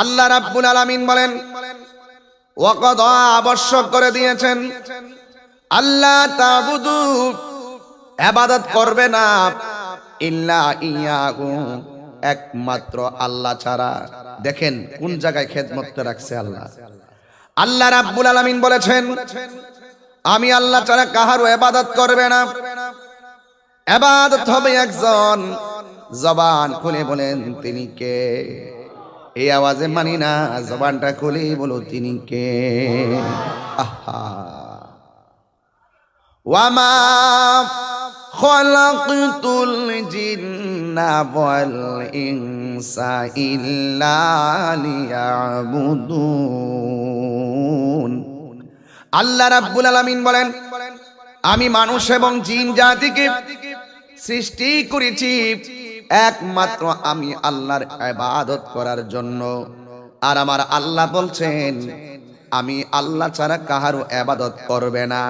আল্লাহ রাব্বুল আলামিন বলেন ওয়াকাদা আবশ্যক করে দিয়েছেন আল্লাহ তা'বুদু ইবাদত করবে না ইল্লা ইয়াহু একমাত্র আল্লাহ ছাড়া। দেখেন কোন জায়গায় খেদমতটা রাখছে আল্লাহ। আল্লাহ রাব্বুল আলামিন বলেছেন আমি আল্লাহ ছাড়া কাহারও ইবাদত করবে না। ইবাদত হবে একজন। জবান খুলে বলেন তিনি কে? এই আওয়াজে মানি না, জবানটা খুলে বলো তিনি কে? আহা ওয়ামা খালাকতুল জিন্না ওয়াল ইনসা ইল্লা লিয়াবুদুন। আল্লাহ রাব্বুল আলামিন বলেন আমি মানুষ এবং জিন জাতিকে সৃষ্টি করেছি একমাত্র আমি আল্লাহর ইবাদত করার জন্য। আর আমার আল্লাহ বলছেন আমি আল্লাহ ছাড়া কাহারও ইবাদত করবে না।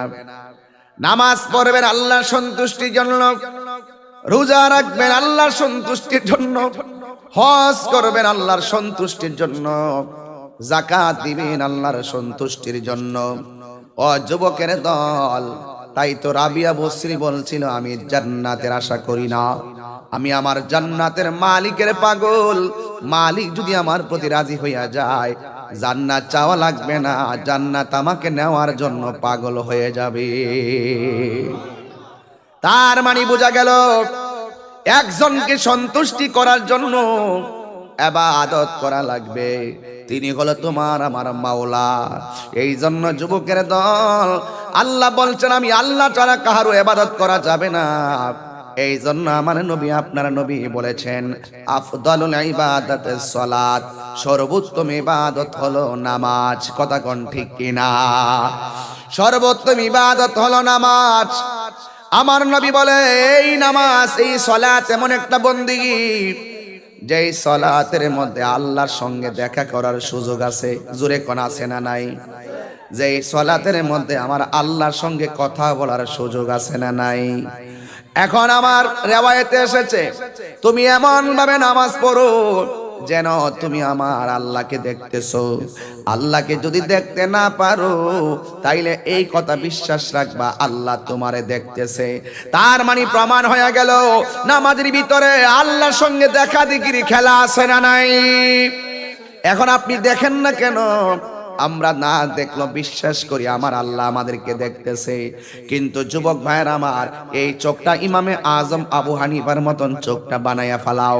নামাজ পড়বেন আল্লাহর সন্তুষ্টির জন্য, রোজা রাখবেন আল্লাহর সন্তুষ্টির জন্য, হজ করবেন আল্লাহর সন্তুষ্টির জন্য, যাকাত দিবেন আল্লাহর সন্তুষ্টির জন্য। ও যুবকের দল, তাই তো রাবিয়া বসরি বলছিল আমি জান্নাতের আশা করি না, আমি আমার জান্নাতের মালিকের পাগল। মালিক যদি আমার প্রতি রাজি হইয়া যায় জান্নাত চাওয়া লাগবে না, জান্নাত আমাকে নেওয়ার জন্য পাগল হয়ে যাবে। তার মানে বোঝা গেল একজনকে সন্তুষ্টি করার জন্য ইবাদত করা লাগবে, তিনি হলো তোমার আমার মাওলা। এই জন্য যুবকের দল আল্লাহ বলছেন আমি আল্লাহ ছাড়া কাহারও ইবাদত করা যাবে না। এই জন্য আমার নবী আপনার নবী বলেছেন আফদালুল ইবাদাতিস সালাত, সর্বোত্তম ইবাদত হলো নামাজ। কথা কোন ঠিক কিনা? সর্বোত্তম ইবাদত হলো নামাজ। আমার নবী বলে এই নামাজ, এই সালাত এমন একটা বন্দেগী যেই সালাতের মধ্যে আল্লাহর সঙ্গে দেখা করার সুযোগ আছে। জোরে কোন আছে না নাই? যেই সালাতের মধ্যে আমার আল্লাহর সঙ্গে কথা বলার সুযোগ আছে না নাই? এখন আমার রিওয়ায়েতে এসেছে তুমি এমন ভাবে নামাজ পড়ো যেন তুমি আমার আল্লাহকে দেখতেছো। আল্লাহকে যদি দেখতে না পারো তাইলে এই কথা বিশ্বাস রাখবা আল্লাহ তোমারে দেখতেছে। তার মানে প্রমাণ হয়ে গেল নামাজের ভিতরে আল্লাহর সঙ্গে দেখা দেখির খেলা আছে না নাই? এখন আপনি দেখেন না কেন? আমরা না দেখলো বিশ্বাস করি আমার আল্লাহ আমাদেরকে দেখতেছে। কিন্তু যুবক ভাইয়ের আমার, এই চোখটা ইমামে আজম আবু হানিফার মতন চোখটা বানাইয়া ফেলাও,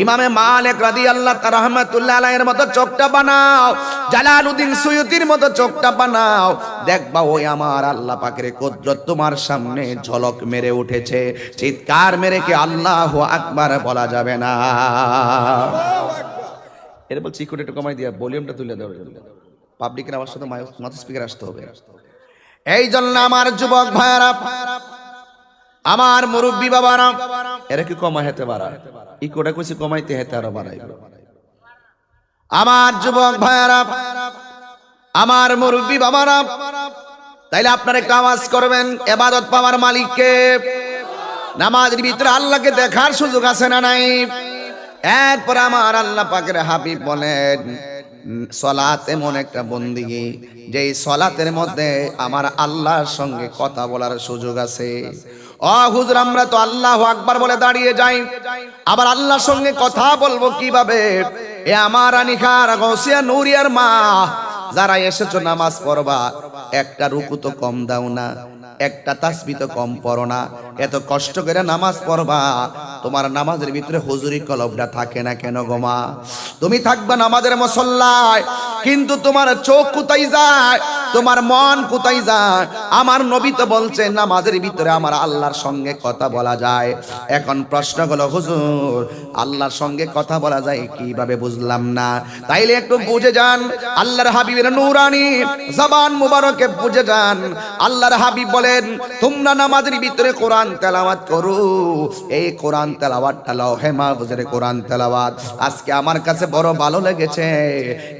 ইমামে মালিক রাদিয়াল্লাহু তাআলা রাহমাতুল্লাহ আলাইহির মতো চোখটা বানাও, জালালউদ্দিন সুয়ুতির মতো চোখটা বানাও, দেখবা ওই আমার আল্লাহ পাকের কুদরত তোমার সামনে ঝলক মেরে উঠেছে। চিৎকার মেরে কি আল্লাহু আকবার বলা যাবে না? এর বলছি একটু একটু কমাই দিয়া ভলিউমটা তুলে দাও, পাবলিকের আওয়াজ সাথে মাউথ স্পিকার আসতে হবে। এই জন্য আমার যুবক ভাইরা, আমার মুরব্বী বাবারা, এরা কি কমা হেতে বাড়া? ইকোটা কইছি কমাইতে হেতে আরো বাড়াইবে। আমার যুবক ভাইরা, আমার মুরব্বী বাবারা, তাইলে আপনারা একটু আওয়াজ করবেন ইবাদত পাওয়ার মালিককে। নামাজের ভিতরে আল্লাহকে দেখার সুযোগ আছে না নাই? এরপর আমার আল্লাহ পাকের হাবিব বলেন সালাত এমন একটা বন্দেগী যেই সালাতের মধ্যে আমার আল্লাহর সঙ্গে কথা বলার সুযোগ আছে। ও হুজুর, আমরা তো আল্লাহু আকবার বলে দাঁড়িয়ে যাই, আবার আল্লাহর সঙ্গে কথা বলবো কিভাবে? এ আমার আনিখার গৌসিয়া নূরিয়ার মা, যারা এসেছো নামাজ পড়বা, একটা রুকু তো কম দাও না, একটা তাসবিহ তো কম পড়ো না, এত কষ্ট করে নামাজ পড়বা, তোমার নামাজের ভিতরে হুজুরি কলবটা থাকে না কেন গো মা? তুমি থাকবা নামাজের মুসল্লায়, কিন্তু তোমার চোখ কোথায় যায়? তোমার মন কোথায় যায়? আমার নবী তো বলছেন নামাজের ভিতরে আমার আল্লাহর সঙ্গে কথা বলা যায়। এখন প্রশ্ন হলো হুজুর, আল্লাহর সঙ্গে কথা বলা যায় কিভাবে? বুঝলাম না। তাইলে একটু বুঝে যান, আল্লাহর হাবিবের নূরানি জবান মুবারকে বুঝে যান। আল্লাহর হাবিব বলেন তোমরা নামাজের ভিতরে কোরআন তেলাওয়াত করো। এই কোরআন তেলাওয়াতটা লৌহে মাহফুজের কোরআন তেলাওয়াত। আজকে আমার কাছে বড় ভালো লেগেছে,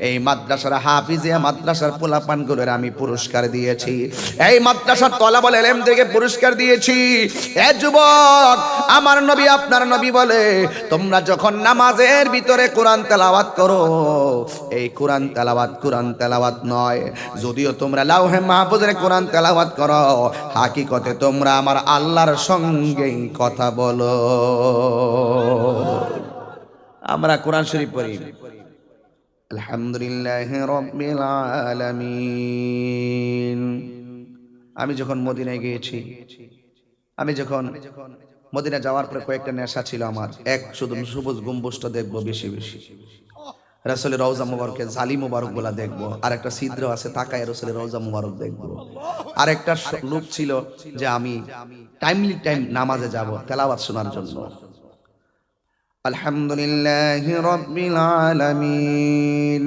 এই মাদ্রাসার হাফিজিয়া মাদ্রাসার পোলাপানগুলোর আমি পুরস্কার দিয়েছি, এই মাদ্রাসার তলাবুল ইলমদেরকে পুরস্কার দিয়েছি। এ যুবক, আমার নবী আপনার নবী বলে তোমরা যখন নামাজের ভিতরে কোরআন তেলাওয়াত করো, এই কোরআন তেলাওয়াত নয়, যদিও তোমরা লাউহে মাহফুজের কোরআন তেলাওয়াত করো, হাকিকতে তোমরা আমার আল্লাহর সঙ্গেই কথা বলো। আমরা কোরআন শরীফ পড়ি, আলহামদুলিল্লাহি রাব্বিল আলামিন। আমি যখন মদিনায় গিয়েছি, আমি যখন মদিনা যাওয়ার পরে কয়েকটা নেশা ছিল আমার। এক, শুধু সবুজ গম্বুজটা দেখবো বেশি বেশি, রাসূলের রওজা মুবারকে জালি মুবারক গুলা দেখবো, আর একটা ছিদ্র আছে তাকায় রাসূলের রওজা মুবারক দেখবো। আর একটা লোক ছিল যে আমি টাইম নামাজে যাব তেলাওয়াত শোনার জন্য। আলহামদুলিল্লাহি রাব্বিল আলামিন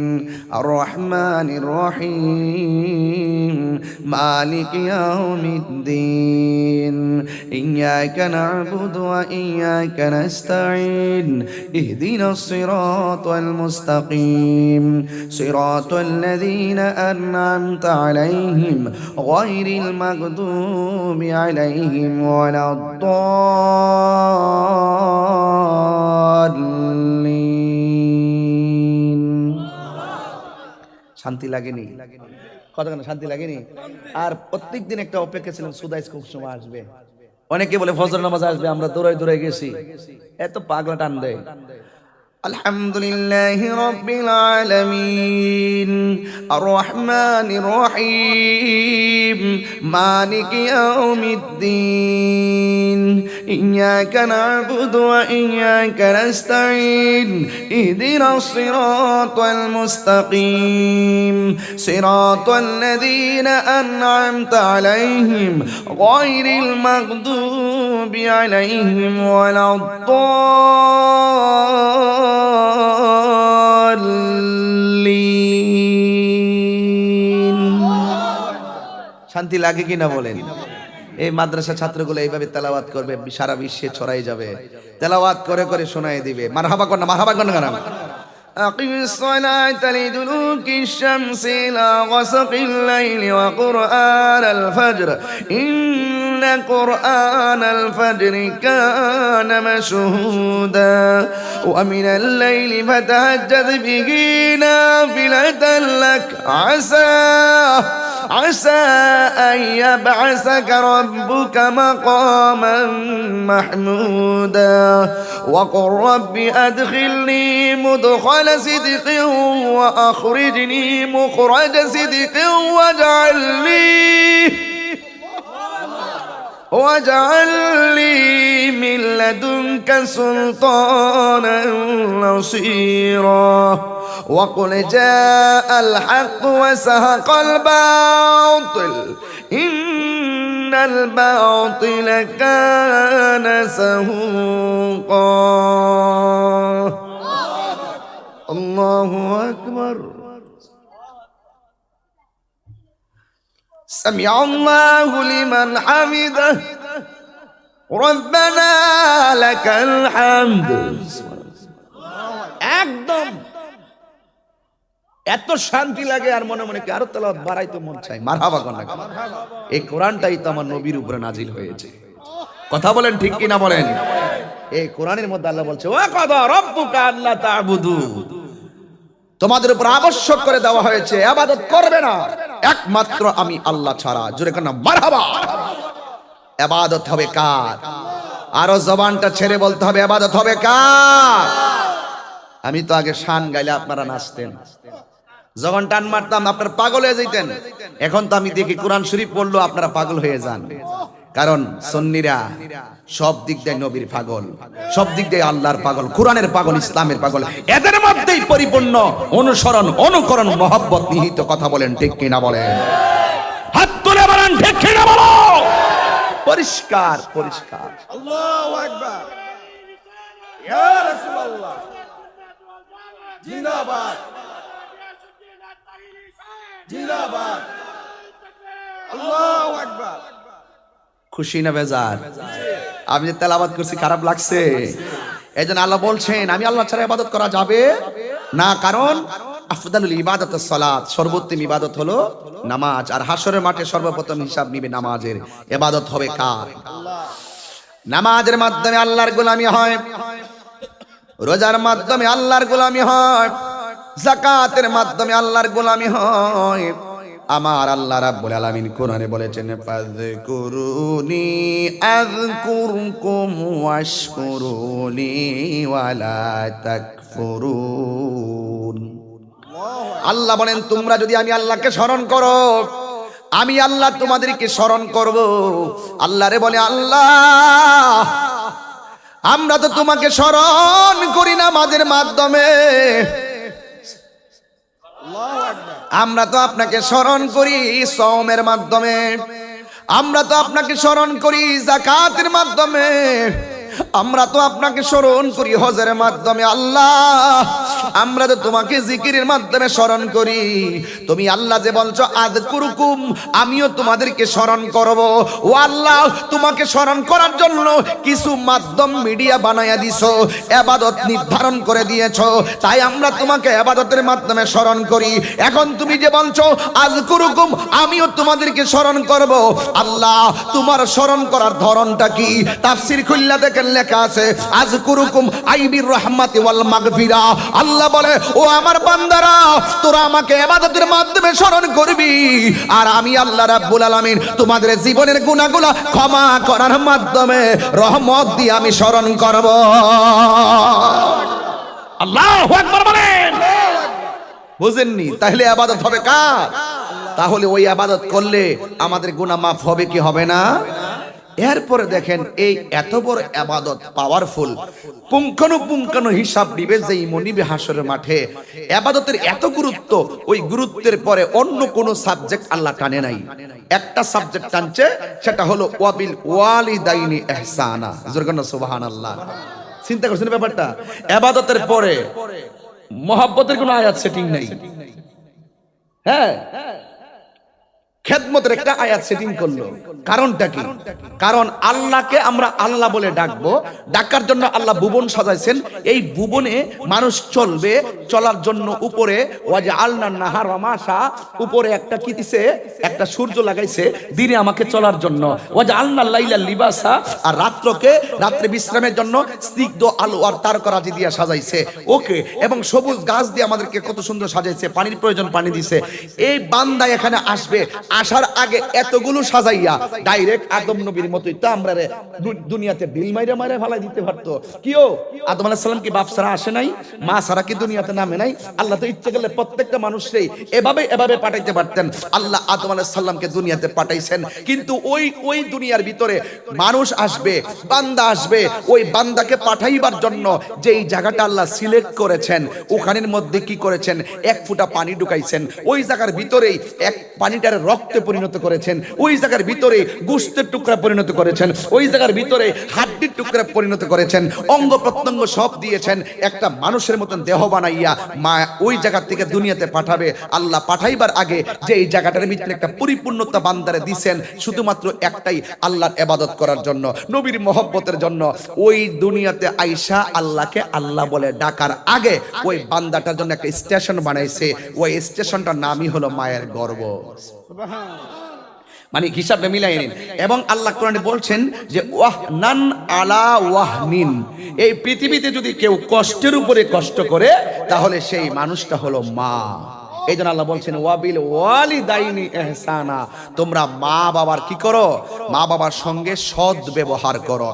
আর রহমানির রহিম মালিকি ইয়াউমিদ্দিন ইয়াকা না'বুদু ওয়া ইয়াকা নাস্তাঈন ইহদিনাস সিরাতাল মুস্তাকিম সিরাতাল লাযীনা আন'আমতা আলাইহিম গায়রিল মাগদুবি আলাইহিম ওয়ালাদ শান্তি লাগেনি? কতক্ষণ শান্তি লাগেনি? আর প্রত্যেক দিন একটা অপেক্ষা ছিলাম সুদাইস কোন সময় আসবে। অনেকে বলে ফজর নামাজ আসবে, আমরা দৌড়াই গেছি, এত পাগলা টান দেয়। আলহামদুলিল্লাহি রাব্বিল আলামিন আর রহমানির রহিম মালিকি ইয়াউমিদ্দিন ইয়াকা না'বুদু ওয়া ইয়াকা নাস্তাঈন ইহদিনাস সিরাতাল মুস্তাকিম সিরাতাল লাযীনা আন'আমতা আলাইহিম গায়রিল মাগদুবি আলাইহিম ওয়ালাদ শান্তি লাগে কিনা বলেন? এই মাদ্রাসা ছাত্রগুলো এইভাবে তেলাওয়াত করবে, সারা বিশ্বে ছড়াই যাবে, তেলাওয়াত করে করে শোনাই দিবে। মারহাবা কর না, মারহাবা কর না। আকিমিস সালাতা লিদুলুকিশ শামসি ইলা গাসাকিল লাইলি ওয়া কুরআনাল ফাজর ইন্না কুরআনাল ফাজরি কানা মাশহুদা ওয়া মিনাল লাইলি ফাতাহাজ্জাদ বিহি নাফিলাতান লাক عسى أن يبعثك ربك مقاما محمودا وقل رب أدخلني مدخل صدق وأخرجني مخرج صدق واجعل لي من لدنك سلطانا نصيرا وقل جاء الحق وزهق الباطل إن الباطل كان زهوقا الله أكبر سمع الله لمن حمده ربنا لك الحمد একদম এত শান্তি লাগে আর মনে মনে কি আরো তেলাওয়াত বাড়াইতে মন চাই। মারহাবা কোন না, এই কোরআনটাই তো আমার নবীর উপরে নাজিল হয়েছে। কথা বলেন ঠিক কি না বলেন? এই কোরআনের মধ্যে আল্লাহ বলছে ওয়া কাদা রাব্বুকা আল্লা তা'বুদু, তোমাদের উপর আবশ্যক করে দেওয়া হয়েছে ইবাদত করবে না একমাত্র আমি আল্লাহ ছাড়া। জোরে কোন না মারহাবা। ইবাদত হবে কার? আরো জবানটা ছেড়ে বলতে হবে ইবাদত হবে কার? আমি তো আগে শান গাইলে আপনারা নাচতেন, যখন টান মারতাম আপনারা পাগল হয়ে যেতেন। এখন তো আমি দেখি কোরআন শরীফ পড়লো আপনারা পাগল হয়ে যান, কারণ সুন্নিরা সব দিক দিয়ে নবীর পাগল, সব দিক দিয়ে আল্লাহর পাগল, কোরআনের পাগল, ইসলামের পাগল, এদের মধ্যেই পরিপূর্ণ অনুসরণ অনুকরণ মহব্বত নিহিত। কথা বলেন ঠিক কিনা বলেন? হাত তুলে বলেন ঠিক কিনা বলো। পরিষ্কার পরিষ্কার। আল্লাহু আকবার, ইয়া রাসূলুল্লাহ জিন্দাবাদ জিন্দাবাদ, আল্লাহু আকবার। খুশি না বেজার? আমি যে তেলাওয়াত করছি খারাপ লাগছে? এইজন্য আল্লাহ বলছেন আমি আল্লাহ ছাড়া ইবাদত করা যাবে না, কারণ আফদালুল ইবাদাতুস সালাত, সর্বোত্তম ইবাদত হলো নামাজ। আর হাসরের মাঠে সর্বপ্রথম হিসাব নিবে নামাজের। ইবাদত হবে কার? নামাজের মাধ্যমে আল্লাহর গোলামি হয়, রোজার মাধ্যমে আল্লাহর গোলামি হয়, যাকাতের মাধ্যমে আল্লাহর গোলামি হয়। আমার আল্লাহ রাব্বুল আলামিন কোরআনে বলেছেন, ফাযকুরুনি আযকুরকুম ওয়াশকুরুনি ওয়ালা তাকফুরুন। আল্লাহ বলেন, তোমরা যদি আমি আল্লাহকে স্মরণ করো, আমি আল্লাহ তোমাদেরকে স্মরণ করব। আল্লাহরে বলে, আল্লাহ আমরা তো তোমাকে স্মরণ করি নামাজের মাধ্যমে, আমরা তো আপনাকে স্মরণ করি সওমের মাধ্যমে, আমরা তো আপনাকে স্মরণ করি যাকাতের মাধ্যমে, আমরা তো আপনাকে স্মরণ করি হজের মাধ্যমে। আল্লাহ আমরা তো তোমাকে জিকিরের মাধ্যমে স্মরণ করি। তুমি আল্লাহ যে বলছো আযকুরুকুম, আমিও তোমাদেরকে স্মরণ করব। ও আল্লাহ, তোমাকে স্মরণ করার জন্য কিছু মাধ্যম মিডিয়া বানায়া দিছো, ইবাদত নির্ধারণ করে দিয়েছো, তাই আমরা তোমাকে ইবাদতের মাধ্যমে স্মরণ করি। এখন তুমি যে বলছো আযকুরুকুম, আমিও তোমাদেরকে স্মরণ করব, আল্লাহ তোমার স্মরণ করার ধরনটা কি? তাফসীর খুললা দেখেন, লেখা আছে আযকুরুকুম আইবির রাহমাতি ওয়াল মাগফিরা। আল্লাহ বলে, ও আমার বান্দারা, তোরা আমাকে ইবাদতের মাধ্যমে স্মরণ করবি, আর আমি আল্লাহ রাব্বুল আলামিন তোমাদের জীবনের গুনাহগুলো ক্ষমা করার মাধ্যমে রহমত দিয়ে আমি স্মরণ করব। আল্লাহু আকবার বলেন। বুঝেননি? তাহলে ইবাদত হবে কার? তাহলে ওই ইবাদত করলে আমাদের গুনাহ মাফ হবে কি হবে না? এরপরে দেখেন, এই এত বড় ইবাদত পাওয়ারফুল, পুঙ্খানুপুঙ্খানু হিসাব নিবে যেই মনিবে হাসরের মাঠে। ইবাদতের এত গুরুত্ব, ওই গুরুত্বের পরে অন্য কোন সাবজেক্ট আল্লাহ টানে নাই, একটা সাবজেক্ট টানছে, সেটা হলো ওয়াবিল ওয়ালিদাইনি ইহসানা। জোরগান সুবহানাল্লাহ। চিন্তা করছেন ব্যাপারটা? ইবাদতের পরে মহব্বতের কোনো আয়াত সেটিং নাই। হ্যাঁ, খেদমতের একটা আয়াত সেটিং করলো। কারণটা কি? কারণ আল্লাহকে আমরা আল্লাহ বলে ডাকবো, ডাকার জন্য আল্লাহ ভুবন সাজাইছেন। এই ভুবনে মানুষ চলবে, চলার জন্য উপরে ওয়াজআলনা নাহারা মাশা, উপরে একটা কি দিছে? একটা সূর্য লাগাইছে দিনে আমাকে চলার জন্য। ওয়াজআলনা লাইলা লিবাসা, আর রাত্রে বিশ্রামের জন্য স্নিগ্ধ আলো আর তারকারাজি দিয়ে সাজাইছে। ওকে, এবং সবুজ গাছ দিয়ে আমাদেরকে কত সুন্দর সাজাইছে, পানির প্রয়োজন পানি দিছে। এই বান্দা এখানে আসবে, আসার আগে এতগুলো সাজাইয়া ডাইরেক্ট আদম নবীর মতোই তো আমরা দুনিয়াতে ঢিল মাইরা মাইরা ফালাই দিতে পারতো। কিও আদম আলাইহিস সালাম কি বাপ ছাড়া আসে নাই? মা ছাড়া কি দুনিয়াতে নামে নাই? আল্লাহ তো ইচ্ছে করলে প্রত্যেকটা মানুষকেই এভাবে পাঠাইতে পারতেন। আল্লাহ আদম আলাইহিস সালামকে দুনিয়াতে পাঠাইছেন, কিন্তু ওই দুনিয়ার ভিতরে মানুষ আসবে, বান্দা আসবে। ওই বান্দাকে পাঠাইবার জন্য যেই জায়গাটা আল্লাহ সিলেক্ট করেছেন, ওখানের মধ্যে কি করেছেন? এক ফুটা পানি ঢুকাইছেন। ওই জায়গার ভিতরেই এক পানিটার রক্তে পরিণত করেছেন, ওই জায়গার ভিতরে গোশতের টুকরা পরিণত করেছেন, ওই জায়গার ভিতরে হাড্ডির টুকরা পরিণত করেছেন, অঙ্গ প্রত্যঙ্গ সব দিয়েছেন। একটা মানুষের মতন দেহ বানাইয়া মা ওই জায়গা থেকে দুনিয়াতে পাঠাবে। আল্লাহ পাঠাইবার আগে যে এই জায়গাটার ভিতরে একটা পরিপূর্ণতা বান্দারে দিয়েছেন, শুধুমাত্র একটাই, আল্লাহর ইবাদত করার জন্য, নবীর মহব্বতের জন্য। ওই দুনিয়াতে আইসা আল্লাহকে আল্লাহ বলে ডাকার আগে ওই বান্দাটার জন্য একটা স্টেশন বানাইছে। ওই স্টেশনটার নামই হলো মায়ের গর্ভ। মানে হিসাবটা মিলাই নিন। এবং আল্লাহ কোরআনে বলছেন যে ওয়াহনান আলা ওয়াহনিন, এই পৃথিবীতে যদি কেউ কষ্টের উপরে কষ্ট করে তাহলে সেই মানুষটা হলো মা। এই জন্য আল্লাহ বলছেন ওয়াবিল ওয়ালিদাইনি ইহসানা, তোমরা মা বাবার কি করো? মা বাবার সঙ্গে সৎ ব্যবহার করো,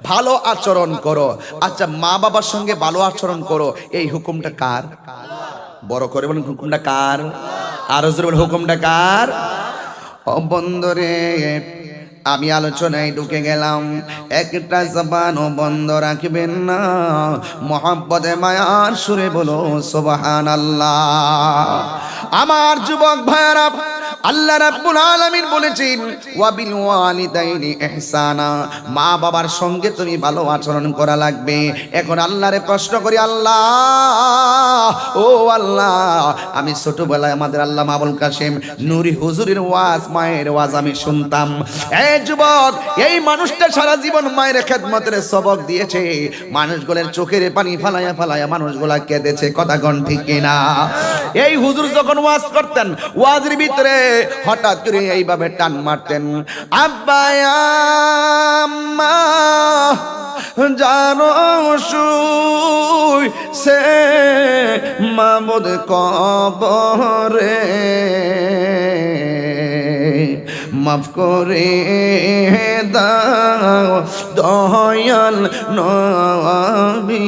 ভালো আচরণ করো। আচ্ছা, মা বাবার সঙ্গে ভালো আচরণ করো, এই হুকুমটা কার? বড় করে বলেন, হুকুমটা কার? আর হুকুমটা কার? বন্ধরে আমি আলোচনায় ঢুকে গেলাম, একটা জবানও বন্ধ রাখবেন না। মোহাব্বতে মায়ার সুরে বলো সুবহানাল্লাহ। আমার যুবক ভাইরা, আল্লাহ রাব্বুল আলামিন বলেছেন ওয়া বিল ওয়ালিদাইনি ইহসানা, মা বাবার সঙ্গে তুমি ভালো আচরণ করা লাগবে। এখন আল্লাহরে প্রশ্ন করি, আল্লাহ ও আল্লাহ, আমি ছোটবেলায় আমাদের আল্লামা আবুল কাশেম নুরি হুজুরের ওয়াজ, মায়ের ওয়াজ আমি শুনতাম। এই যুবক, এই মানুষটা সারা জীবন মায়ের খেদমতের সবক দিয়েছে, মানুষগুলোর চোখের পানি ফালায়া ফালায়া মানুষগুলা কেঁদেছে, কথা কোন ঠিক কিনা? এই হুজুর যখন ওয়াজ করতেন, ওয়াজের ভিতরে হঠাৎ করে এইভাবে টান মারতেন, আব্বা আম্মা জানো শুই সে মাবুদ কবরে, মাফ করে দাও দয়াল নবীর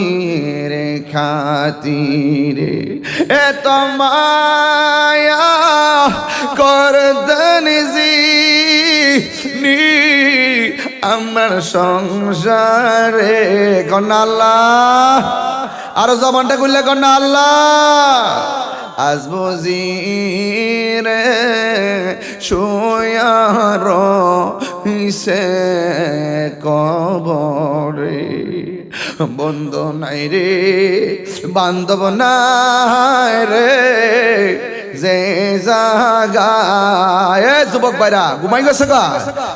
খাতিরে, এত মায়া করতেন যিনি আমার সংসারে, কন্যা আল্লাহ, আরো জবানটা খুললে কন্যা আল্লাহ। আজ বুঝি রে শুয়ার হিসে কবরে, বন্ধু নাই রে বান্ধব নাই রে, যে জাগায় যুবক ভাইরা ঘুমাই গেছে গা,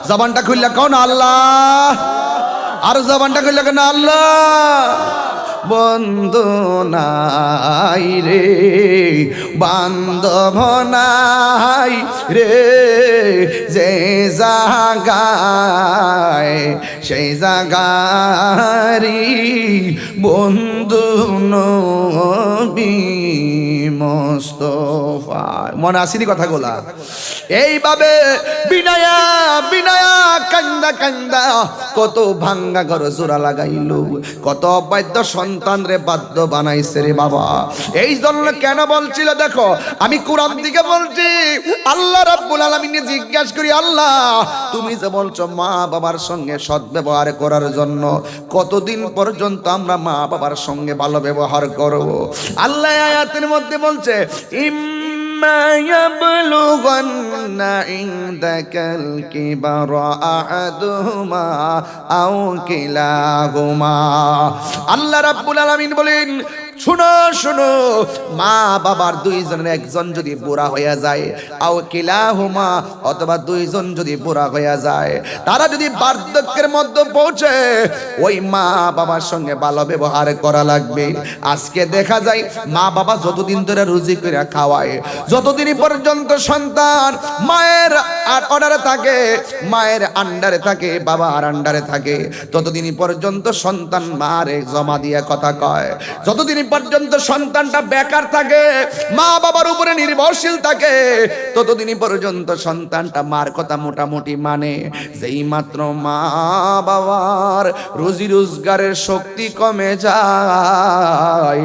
জবানটা খুললে কোন আল্লাহ, আর জবানটা খুললে কোন আল্লাহ। বন্ধু নাই রে বান্ধব নাই রে, যে জাগায় সেই জাগারি বন্ধু নবী মুস্তাফা। মনে আসেনি কথাগুলা? এইভাবে বিনায়া বিনায়া কান্দা কান্দা কত ভাঙ্গা ঘর জোড়া লাগাইল, কত অবাধ্য সন্তান রে বাধ্য বানাইছে রে বাবা। এই জন্য কেন বলছিল দেখো, আমি কোরআন থেকে বলছি, আল্লাহ রাব্বুল আলামিন জিজ্ঞাসা করি, আল্লাহ তুমি যে বলছো মা বাবার সঙ্গে সদ্ব্যবহার করার জন্য, কতদিন পর্যন্ত আমরা মা বাবার সঙ্গে ভালো ব্যবহার করব? আল্লাহ আয়াতের মধ্যে বলছে, ইম্মা ইয়াবলুগান্না ইনদাকাল কিবারা আহাদুহুমা আও কিলাহুমা। আল্লাহ রাব্বুল আলামিন বলেন, শুনো শুনো, মা বাবার দুইজনের একজন যদি বুড়া হইয়া যায়, আও কিলাহুমা, অথবা দুইজন যদি বুড়া হইয়া যায়, তারা যদি বার্ধক্যের মধ্যে পৌঁছে, ওই মা বাবার সঙ্গে ভালো ব্যবহার করা লাগবে। আজকে দেখা যায় মা বাবা যতদিন ধরে রুজি করে খাওয়ায়, যতদিন পর্যন্ত সন্তান মায়ের অর্ডারে থাকে, মায়ের আন্ডারে থাকে, বাবার আন্ডারে থাকে, ততদিন পর্যন্ত সন্তান মারে জমা দিয়ে কথা কয়। যতদিন পর্যন্ত সন্তানটা বেকার থাকে, মা বাবার উপরে নির্ভরশীল থাকে, ততদিন পর্যন্ত সন্তানটা মার কথা মোটামুটি মানে। যেই মাত্র মা বাবার রুজি রোজগারের শক্তি কমে যায়,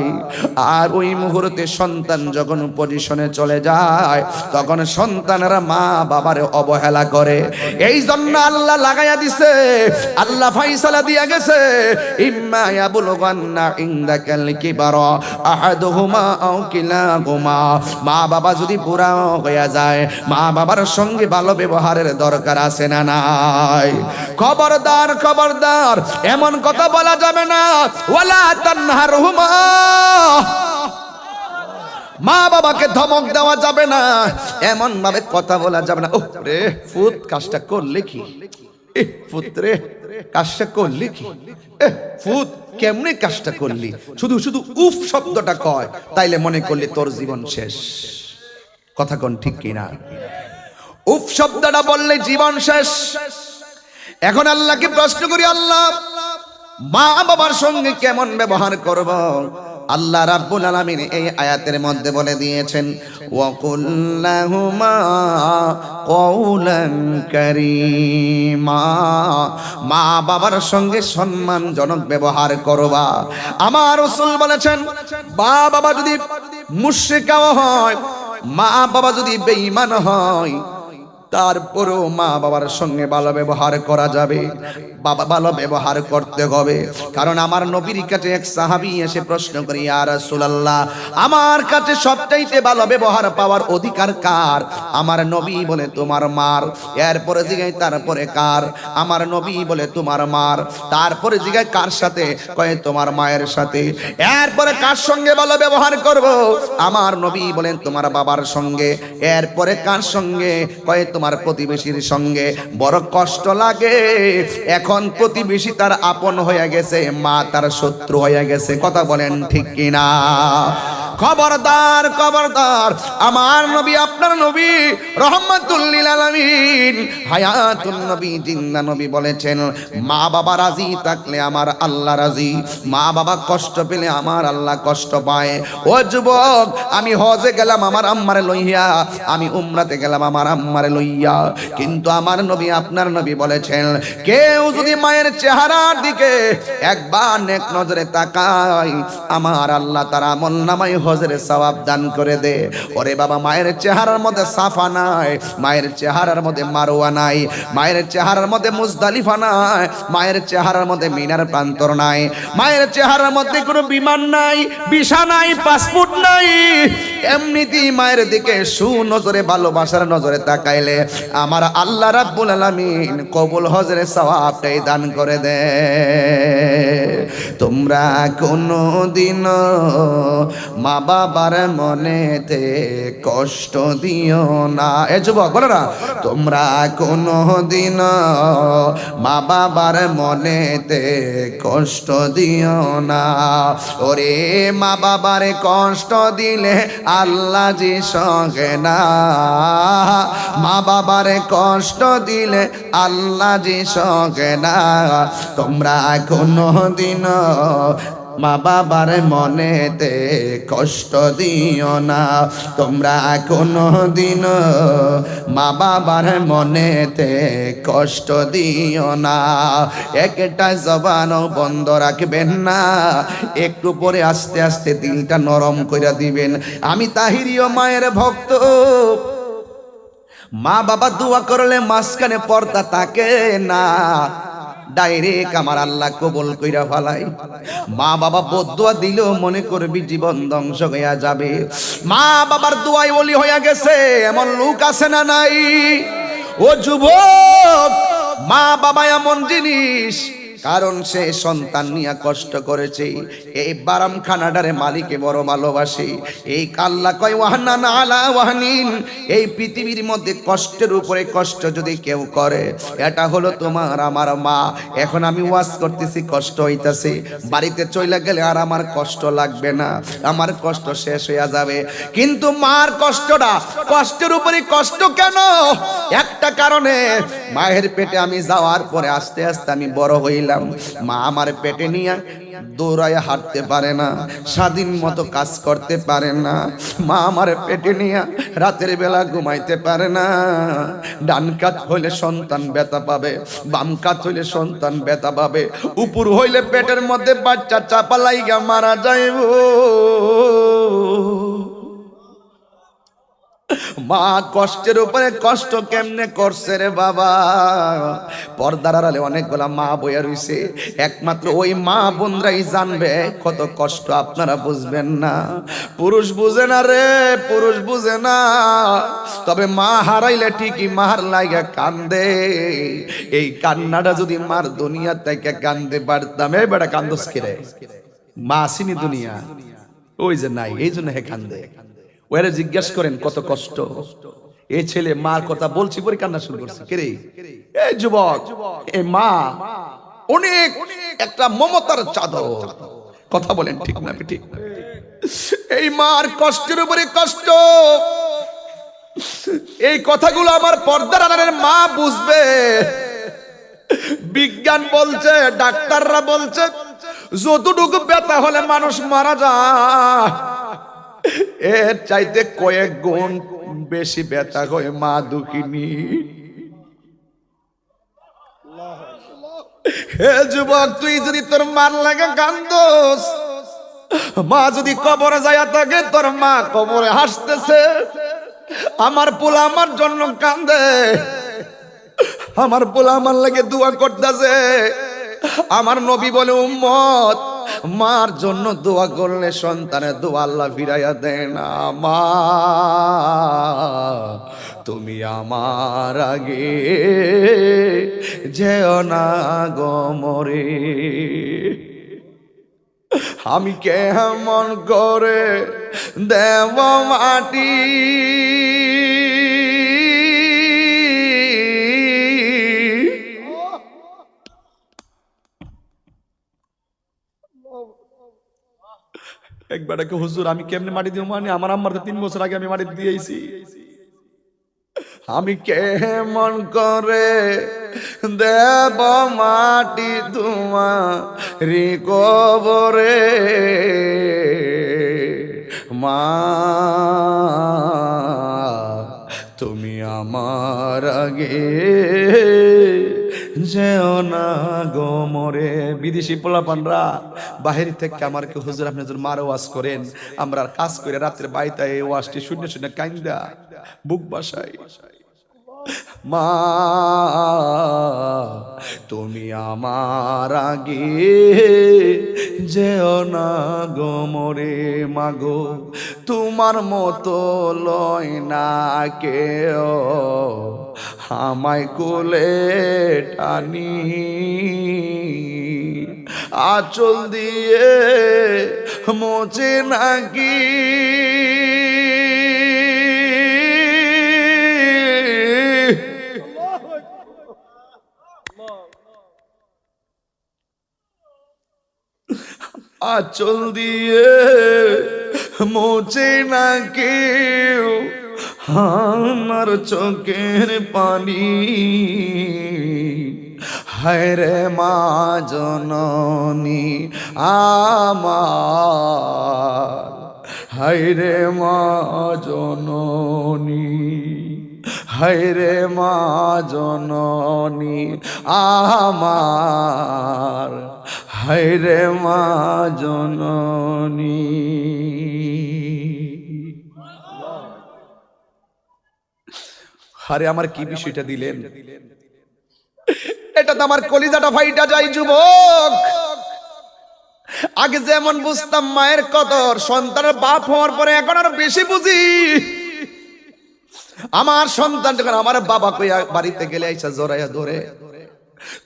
আর ওই মুহূর্তে সন্তান যখন পজিশনে চলে যায়, তখন সন্তানেরা মা বাবারে অবহেলা করে। এই জন্য আল্লাহ লাগাইয়া দিছে, আল্লাহ ফাইসালা দিয়া গেছে, ইম্মা ইয়াবলুগান্না ইনদাকাল কিবারা আহাদুহুমা আও কিলাহুমা। মা বাবা যদি বুড়া হইয়া যায়, মা বাবার সঙ্গে ভালো ব্যবহারের দরকার আছে না নাই? খবরদার খবরদার, এমন কথা বলা যাবে না, ওয়ালা তানহারহুমা, মা বাবাকে ধমক দেওয়া যাবে না, এমন ভাবে কথা বলা যাবে না, ও রে ফুত কাজটা করলে কি, পুত্রে কাজটা করলি কি, ফুত কেমনে কাজটা করলি, শুধু শুধু উফ শব্দটা কয়, তাইলে মনে করলি তোর জীবন শেষ। কথা কোন ঠিক কিনা? উফ শব্দটা বললে জীবন শেষ। এখন আল্লাহকে প্রশ্ন করি, আল্লাহ মা বাবার সঙ্গে কেমন ব্যবহার করব? আল্লাহ রাব্বুল আলামিন এই আয়াতের মধ্যে বলে দিয়েছেন, ওয়াকুল লাহুমা কওলান কারীমা, মা বাবার সঙ্গে সম্মানজনক ব্যবহার করবা। আমার রাসূল বলেছেন, মা বাবা যদি মুশরিকও হয়, মা বাবা যদি বেঈমান হয়, তারপরেও মা বাবার সঙ্গে ভালো ব্যবহার করা যাবে, বাবা ভালো ব্যবহার করতে হবে। কারণ আমার নবীর কাছে এক সাহাবী এসে প্রশ্ন করে, ইয়া রাসূলুল্লাহ, আমার কাছে সবচাইতে ভালো ব্যবহার পাওয়ার অধিকার কার? আমার নবী বলে তোমার মার। এরপরে জিজ্ঞাসা তারপরে কার? আমার নবী বলে তোমার মার। তারপরে জিজ্ঞাসা কার সাথে? কয় তোমার মায়ের সাথে। এরপরে কার সঙ্গে ভালো ব্যবহার করব? আমার নবী বলেন তোমার বাবার সঙ্গে। এরপরে কার সঙ্গে? কয় তোমার প্রতিবেশীর সঙ্গে। বড় কষ্ট লাগে, এখন প্রতিবেশী তার আপন হয়ে গেছে, মা তার শত্রু হয়ে গেছে। কথা বলেন ঠিক কিনা? খবরদার খবরদার, আমার নবী আপনার নবী রহমাতুল লিল আলামিন হায়াতুন নবী জিন্দা নবী বলেছেন, মা বাবা রাজি থাকলে আমার আল্লাহ রাজি, মা বাবা কষ্ট পেলে আমার আল্লাহ কষ্ট পায়। ও যুবক, আমি হজে গেলাম আমার আম্মারে লইয়া, আমি উমরাতে গেলাম আমার আম্মারে লইয়া, কিন্তু আমার নবী আপনার নবী বলেছেন, কেউ যদি মায়ের চেহারার দিকে একবার নেক নজরে তাকায়, আমার আল্লাহ তার আমলনামায় হজের সওয়াব দান করে দে। ওরে বাবা, মায়ের চেহারার মধ্যে সাফা নাই, মায়ের চেহারার মধ্যে মারওয়া নাই, মায়ের চেহারার মধ্যে মুজদালিফা নাই, মায়ের চেহারার মধ্যে মিনার প্রান্তর নাই, মায়ের চেহারার মধ্যে কোনো বিমান নাই, ভিসা নাই, পাসপোর্ট নাই। এমনিতেই মায়ের দিকে সুনজরে ভালোবাসার নজরে তাকাইলে আমার আল্লাহ রাব্বুল আলামিন কবুল হজের সওয়াবটাই দান করে দে। তোমরা কোনো দিন মা বাবার মনেতে কষ্ট দিও না। এ যুবক বলো না, তোমরা কোনো দিন মা বাবার মনেতে কষ্ট দিও না। ওরে মা বাবার কষ্ট দিলে আল্লাহ জি সঙ্গে না, মা বাবার কষ্ট দিলে আল্লাহ জি সঙ্গে না। তোমরা কোনো দিন মা বাবার মনেতে কষ্ট দিও না, তোমরা কোনো দিন মা বাবার মনেতে কষ্ট দিও না। একটা জবানও বন্ধ রাখবেন না, একটু পরে আস্তে আস্তে দিলটা নরম করে দিবেন। আমি তাহিরিও মায়ের ভক্ত, মা বাবা দোয়া করলে মাঝখানে পর্দা থাকে না, ডাইরেক্ট আমার আল্লাহ কবুল কইরা ফেলাই। মা বাবা বদদুয়া দিলেও মনে করবি জীবন ধ্বংস হইয়া যাবে। মা বাবার দোয়ায় ওলি হইয়া গেছে এমন লোক আছে না নাই? ও যুবক, মা বাবা এমন জিনিস, কারণ সে সন্তান নিয়ে কষ্ট করেছে। এই বারাম খানাডারে মালিকে বড় ভালোবাসে। এই আল্লাহ কয় ওয়াহানান আলা ওয়াহানিন, এই পৃথিবীর মধ্যে কষ্টের উপরে কষ্ট যদি কেউ করে, এটা হলো তোমার আমার মা। এখন আমি ওয়াজ করতেছি, কষ্ট হইতাছে, বাড়িতে চলে গেলে আর আমার কষ্ট লাগবে না, আমার কষ্ট শেষ হইয়া যাবে। কিন্তু মার কষ্টটা, কষ্টের উপরে কষ্ট কেন? একটা কারণে, মায়ের পেটে আমি যাওয়ার পরে আস্তে আস্তে আমি বড় হইলাম। মা আমার পেটে নিয়ে দৌড়ায় হাঁটতে পারে না, স্বাধীন মতো কাজ করতে পারে না। মা আমার পেটে নিয়ে রাতের বেলা ঘুমাইতে পারে না। ডান কাত হইলে সন্তান ব্যথা পাবে, বাম কাত হইলে সন্তান ব্যথা পাবে, উপর হইলে পেটের মধ্যে বাচ্চা চাপা লাইগা মারা যাইব। মা কষ্টের উপরে কষ্ট কেমনে করছে রে বাবা। পর্দার আড়ালে অনেকগুলা মা বইয়া রইছে, একমাত্র ওই মা বোনরাই জানবে কত কষ্ট। আপনারা বুঝবেন না, পুরুষ বুঝে না রে, পুরুষ বুঝে না। তবে মা হারাইলে ঠিকই মার লাগা কান্দে। এই কান্নাটা যদি মার দুনিয়া থেকে কান্দে পারতাম। এই বেটা কান্দস কি রে? মা আসিনি দুনিয়া, ওই যে নাই, এই জন্য হে কান্দে। ওরে জিজ্ঞেস করেন কত কষ্ট। এই ছেলে মার কথা বলছি পরে কান্না শুরু করছে। কে রে? এই যুবক, এই মা অনেক একটা মমতার চাদর। কথা বলেন ঠিক না ঠিক? এই মার কষ্টের উপরে কষ্ট। এই কথাগুলো আমার পর্দার আড়ালের মা বুঝবে। বিজ্ঞান বলছে, ডাক্তাররা বলছে, যতটুকু ব্যথা হলে মানুষ মারা যায়, এর চাইতে কয়েক গুণ বেশি ব্যথা হয় মা দুঃখিনী। হে যুবক, তুই যদি তোর মার লাগে কান্দোস, মা যদি কবরে যাইয়া থাকে, তোর মা কবরে হাসতেছে। আমার পোলা আমার জন্য কান্দে, আমার পোলা আমার লাগে দোয়া করতেছে। আমার নবী বলে উম্মত মার জন্য দোয়া করলে সন্তানের দোয়া আল্লাহ ফিরাইয়া দেয় না। মা তুমি আমার আগে যেও না গো মরে। আমি কেমন করে দেব মাটি একবার ডাকে হুজুর আমি কেমনে মাটি দিব, মানে আমার আম্মার তো 3 বছর আগে আমি মাটি দিয়েছি। আমি কেমন করে দেব মাটি তোমার কবরে মা তুমি আমার আগে যেও না গো মরে। বিদেশি পোলাপানরা বাহির থেকে আমার কে হুজুর আপনি হুজুর মার ওয়াজ করেন, আমরা কাজ করে রাতের বাইতে এই ওয়াজটি শুনে শুনে কাইন্দা বুক বাসাই। মা তুমি আমার আগে যেও না গো মরে। মাগো তোমার মতো লয় না কেও আমায় কোলে টানি, আঁচল দিয়ে মোচে নাকি আঁচল দিয়ে মোচে না কেউ আমার চোখের পানি। হায় রে মা জননী আমার, হায় রে মা জননী, হায় রে মা জননী আমার, হায় রে মা জননী। আরে আমার কি বিষয়টা দিলেন, এটা তো আমার কলিজাটা ফাইটা যায় যুবক। আগে যেমন বুঝতাম মায়ের কদর, সন্তানের বাপ হওয়ার পরে এখন আরো বেশি বুঝি। আমার সন্তান যখন আমার বাবা কইয়া বাড়িতে গেলে আইসা জড়াইয়া ধরে,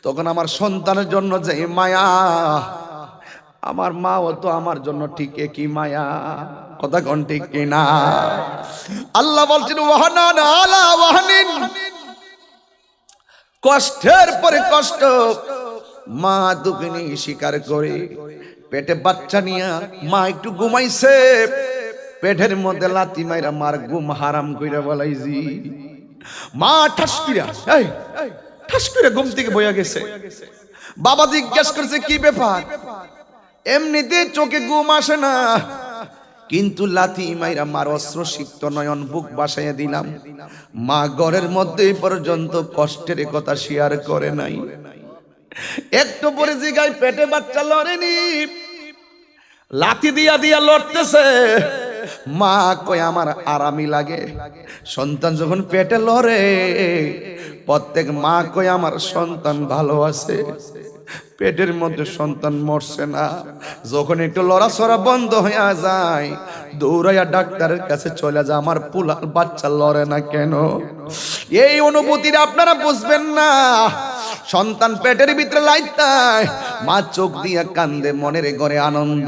তখন আমার সন্তানের জন্য যে মায়া, আমার মাও তো আমার জন্য ঠিক কি মায়া, কথা কোন ঠিক কিনা? আল্লাহ বলছেন ওয়াহানান আলা ওয়াহানিন, কষ্টের পরে কষ্ট মা দুঃখিনী স্বীকার করে পেটে বাচ্চা নিয়া মা একটু ঘুমাইছে, পেটের মধ্যে লাথি মাইরা মার ঘুম হারাম কইরা বলাইছি। মা ঠাস কইরা এই ঠাস কইরা ঘুম থেকে বইয়া গেছে। বাবা জিজ্ঞেস করছে কি ব্যাপার? এমনিতে চোখে ঘুম আসে না, কিন্তু লাথি মাইরা মার অশ্রুসিক্ত নয়ন বুক বাসাইয়া দিলাম। মা ঘরের মধ্যে পর্যন্ত কষ্টের কথা শেয়ার করে নাই। একটু পরে জিগায় পেটে বাচ্চা লড়েনি, লাথি দিয়া দিয়া লড়তেছে। মা কয় আমার আরামই লাগে, সন্তান যখন পেটে লড়ে প্রত্যেক মা কয় আমার সন্তান ভালো আছে, পেটের মধ্যে সন্তান মরছে না। যখন একটু লড়াছড়া বন্ধ হয়ে যায় দৌড়াইয়া ডাক্তারের কাছে চলে যায়, আমার পুলা বাচ্চা লড়ে না কেন? এই অনুভূতিটা আপনারা বুঝবেন না। সন্তান পেটের ভিতরে লাইতায়, মা চোখ দিয়া কান্দে, মনের ঘরে আনন্দ।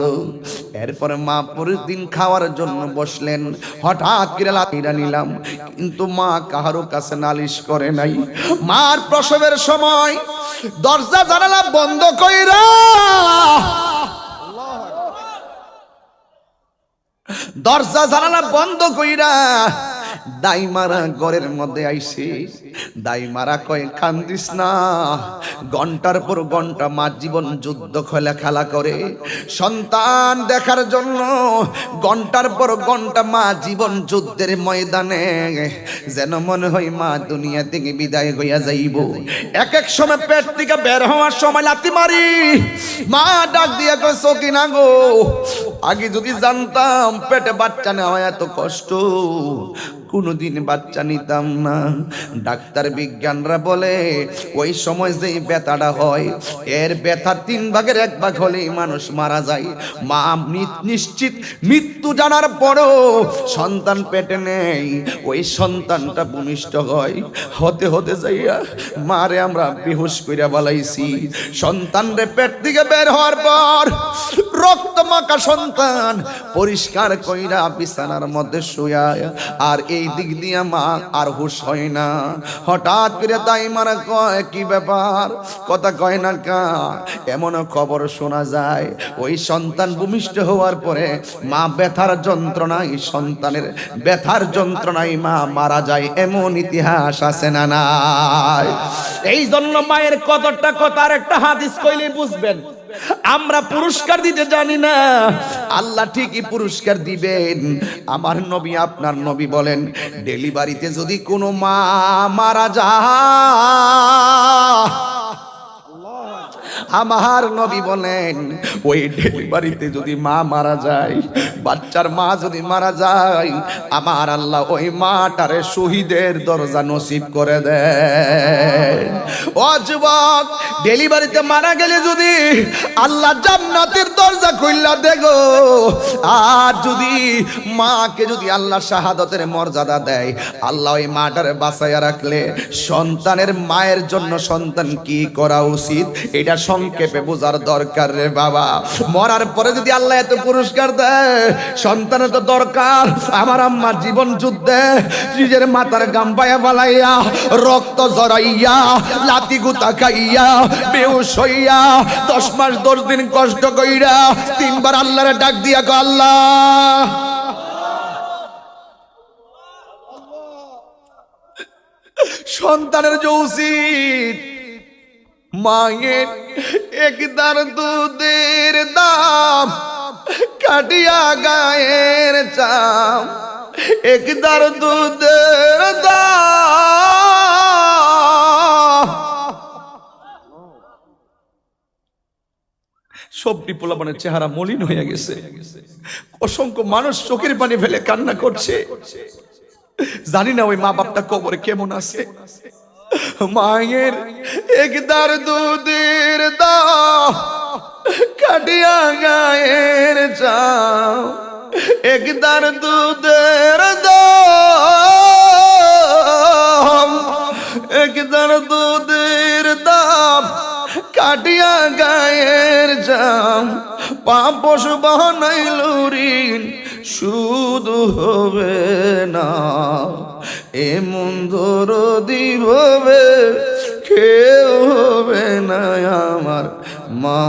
এরপরে মা পরের দিন খাওয়ার জন্য বসলেন, হঠাৎ করে লাথিটা নিলাম, কিন্তু মা কাহারো কাছে নালিশ করে নাই। মার প্রসবের সময় দরজা জানালা বন্ধ কইরা দরজা জানালা বন্ধ কইরা দাইমারা ঘরের মধ্যে আইছে। দাই মারা কয় কান্দিস না, ঘন্টার পর ঘন্টা মা জীবন যুদ্ধ খেলা করে সন্তান দেখার জন্য, ঘন্টার পর ঘন্টা মা জীবন যুদ্ধের ময়দানে, যেন মনে হয় মা দুনিয়া থেকে বিদায় হইয়া যাইব। এক এক সময় পেট থেকে বের হওয়ার সময় লাথি মারি, মা ডাক দিয়া কয় সকিনা গো, আগে যদি জানতাম পেটে বাচ্চা নেওয়া এত কষ্ট, কোনোদিন বাচ্চা নিতাম না। ডাক্তার বিজ্ঞানরা বলে ওই সময় যেই ব্যথাটা হয়, এর ব্যথার 3 ভাগের 1 ভাগ হলেই মানুষ মারা যায়। মা নিশ্চিত মৃত্যু জানার পরও সন্তান পেটে নেই, ওই সন্তানটা ভূমিষ্ঠ হয়, হতে হতে যাইয়া মারে আমরা বেহুশ কইরা বলাইছি। সন্তানরে পেট থেকে বের হওয়ার পর রক্ত মাখা সন্তান পরিষ্কার কইরা বিছানার মধ্যে শুয়া, আর এই দিক দিয়া মা আর হুশ হয় না। হঠাৎ করে তাই মারা কয় কি ব্যাপার, কথা কয় না কা? এমন খবর শোনা যায় ওই সন্তান ভূমিষ্ঠ হওয়ার পরে মা ব্যথার যন্ত্রণায়, সন্তানের ব্যথার যন্ত্রণায় মা মারা যায়, এমন ইতিহাস আছে না নাই? এই জন্য মায়ের কতটা কথার একটা হাদিস কইলে বুঝবেন। আমরা পুরস্কার দিতে জানি না, আল্লাহ ঠিকই পুরস্কার দিবেন। আমার নবী আপনার নবী বলেন, ডেলিভারিতে যদি কোনো মা মারা যায়, আমার নবী বলেন ওই ডেলিভারিতে যদি মা মারা যায়, বাচ্চার মা যদি মারা যায়, আমার আল্লাহ ওই মাটারে শহীদের দরজা নসিব করে দেন। ও যুবক, ডেলিভারিতে মারা গেলে যদি আল্লাহ জান্নাতের দরজা খুইলা দেগো, আর যদি মাকে যদি আল্লাহ শাহাদাতের মর্যাদা দেয়, আল্লাহ ওই মাটারে বাঁচাইয়া রাখলে সন্তানের মায়ের জন্য সন্তান কি করা উচিত এটা সংক্ষেপে বোঝার দরকার রে বাবা। মরার পরে যদি আল্লাহ এত পুরস্কার দেয়, সন্তানের তো দরকার। আমার আম্মা জীবন যুদ্ধে নিজের মাথার গাম্বায়া বালাইয়া, রক্ত জড়াইয়া, লাতি গুতা খাইয়া, বেহুশ হইয়া 10 মাস 10 দিন কষ্ট কইরা 3 বার আল্লাহরে ডাক দিয়া গো আল্লাহ, সন্তানের যে উচিত মায়ের একদার দুধের দাম কাটিয়া গায়ের চাম, একদার দুধের দাম। সবটি পোলাপানের চেহারা মলিন হয়ে গেছে, অসংখ্য মানুষ চোখের পানি ফেলে কান্না করছে। জানি না ওই মা বাপটা কবরে কেমন আছে। মায়ের একদার দুধের দাম কাটিয়া গায়ের চাও, একদার দুধের দাম, একদার দুধের দাম কাটিয়া গায়ের চাম, পাপস বানাইল ঋণ শুধু হবে না, এমন দরদি হবে কেউ হবে না আমার মা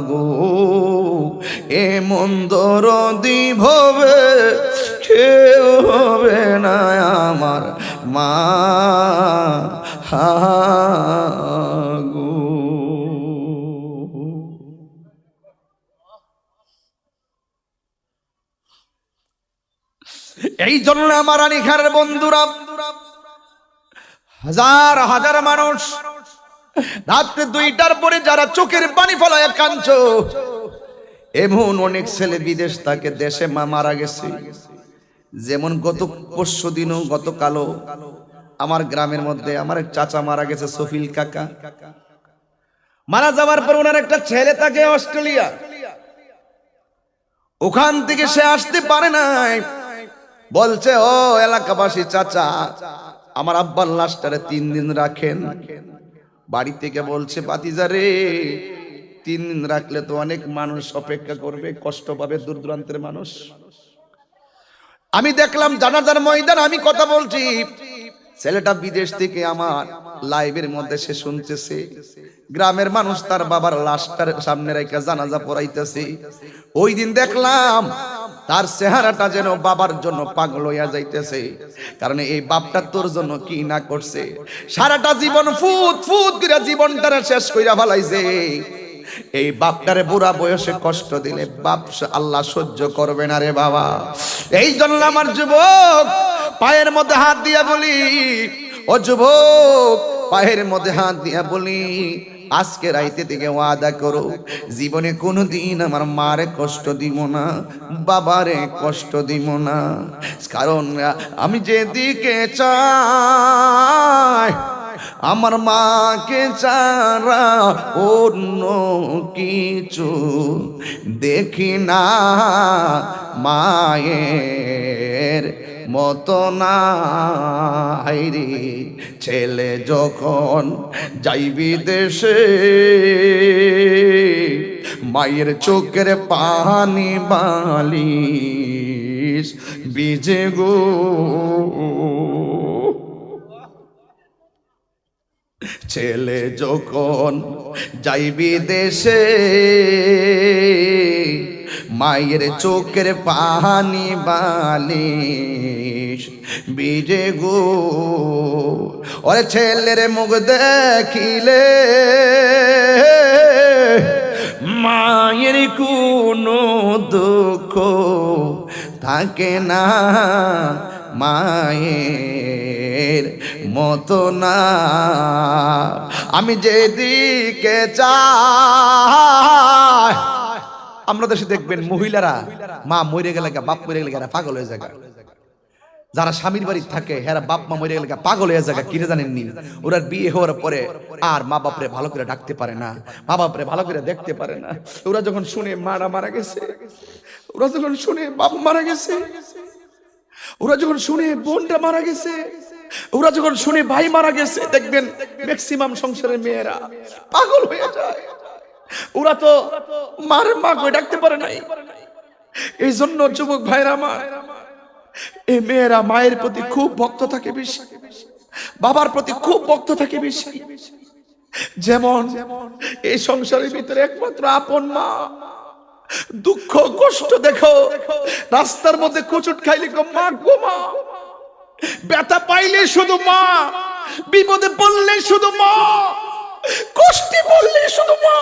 গো, এমন দরদি হবে কেউ হবে না আমার মা গো। এই জন্য আমার আনিখার বন্ধুরা, হাজার হাজার মানুষ রাত্রে 2টার পরে যারা চোখের পানি ফলায় কাঁদছ, এমন অনেক ছেলে বিদেশ থাকে, দেশে মা মারা গেছে। যেমন গত পরশু দিনও গতকালও আমার গ্রামের মধ্যে আমার এক চাচা মারা গেছে, সফিল কাকা। মারা যাওয়ার পর ওনার একটা ছেলে থাকে অস্ট্রেলিয়া, ওখান থেকে সে আসতে পারে নাই। বলছে ও এলাকাবাসী, চাচা আমার আব্বার লাশটারে 3 দিন রাখেন। বাড়ি থেকে বলছে ভাতিজা রে, 3 দিন রাখলে তো অনেক মানুষ অপেক্ষা করবে, কষ্ট পাবে দূর দূরান্তের মানুষ। আমি দেখলাম জানাজার ময়দান, আমি কথা বলছি, ছেলেটা বিদেশ থেকে আমার লাইভের মধ্যে সে শুনতেছে, গ্রামের মানুষ তার বাবার লাশটার সামনে রেখে জানাজা পড়াইতেছে। ওই দিন দেখলাম তার চেহারাটা যেন বাবার জন্য পাগল হইয়া যাইতেছে, কারণ এই বাপটা তোর জন্য কি না করছে। সারাটা জীবন ফুট ফুট করে জীবনটারে শেষ কইরা ফেলাইছে। এই বাপটারে বুড়া বয়সে কষ্ট দিলে বাপ আল্লাহ সহ্য করবে না রে বাবা। এই জন্য আমার যুবক পায়ের মধ্যে হাত দিয়া বলি, ও যুবক পায়ের মধ্যে হাত দিয়া বলি, আজকে রাইতে থেকে ওয়াদা করো জীবনে কোনোদিন আমার মারে কষ্ট দিব না, বাবারে কষ্ট দিব না। কারণ আমি যেদিকে চাই আমার মাকে ছাড়া অন্য কিছু দেখি না, মায়ের মতো না। রে ছেলে যখন যাইবি দেশে, মায়ের চোখের পানি বালিশ ভিজে গো। ছেলে যখন যাইবি দেশে, মায়ের চোখের পানি বালিশ ভিজে গো। ওরে ছেলের মুখ দেখিলে মায়ের কোনো দুঃখ থাকে না, মায়ের মতো না। আমি যেদিকে চাই, আমরা দেশে দেখবেন মহিলারা মা মরে গেলে বাপ মরে গেলে পাগল হয়ে যায়। যারা স্বামীর বাড়ি থাকে হেরা বাপ মা মরে গেলে পাগল হয়ে যায়। কিনে জানেননি, ওরা বিয়ে হওয়ার পরে আর মা বাপরে ভালো করে ডাকতে পারে না, মা বাপরে ভালো করে দেখতে পারে না। ওরা যখন শুনে মারা মারা গেছে, ওরা যখন শুনে বাপ মারা গেছে, ওরা যখন শুনে বোনটা মারা গেছে, ওরা যখন শুনে ভাই মারা গেছে, দেখবেন ম্যাক্সিমাম সংসারের মেয়েরা পাগল হয়ে যায়। ওরা তো মার মা কই ডাকতে পারে নাই। এই জন্য যুবক ভাইরা আমার, এই মেয়েরা মায়ের প্রতি খুব ভক্ত থাকে বেশি, বাবার প্রতি খুব ভক্ত থাকে বেশি। যেমন এই সংসারের ভিতরে একমাত্র আপন মা। দুঃখ কষ্ট দেখো, রাস্তার মধ্যে কুচুট খাইলে মা গো মা, ব্যথা পাইলে শুধু মা, বিপদে পড়লে শুধু মা, কষ্টে পড়লে শুধু মা।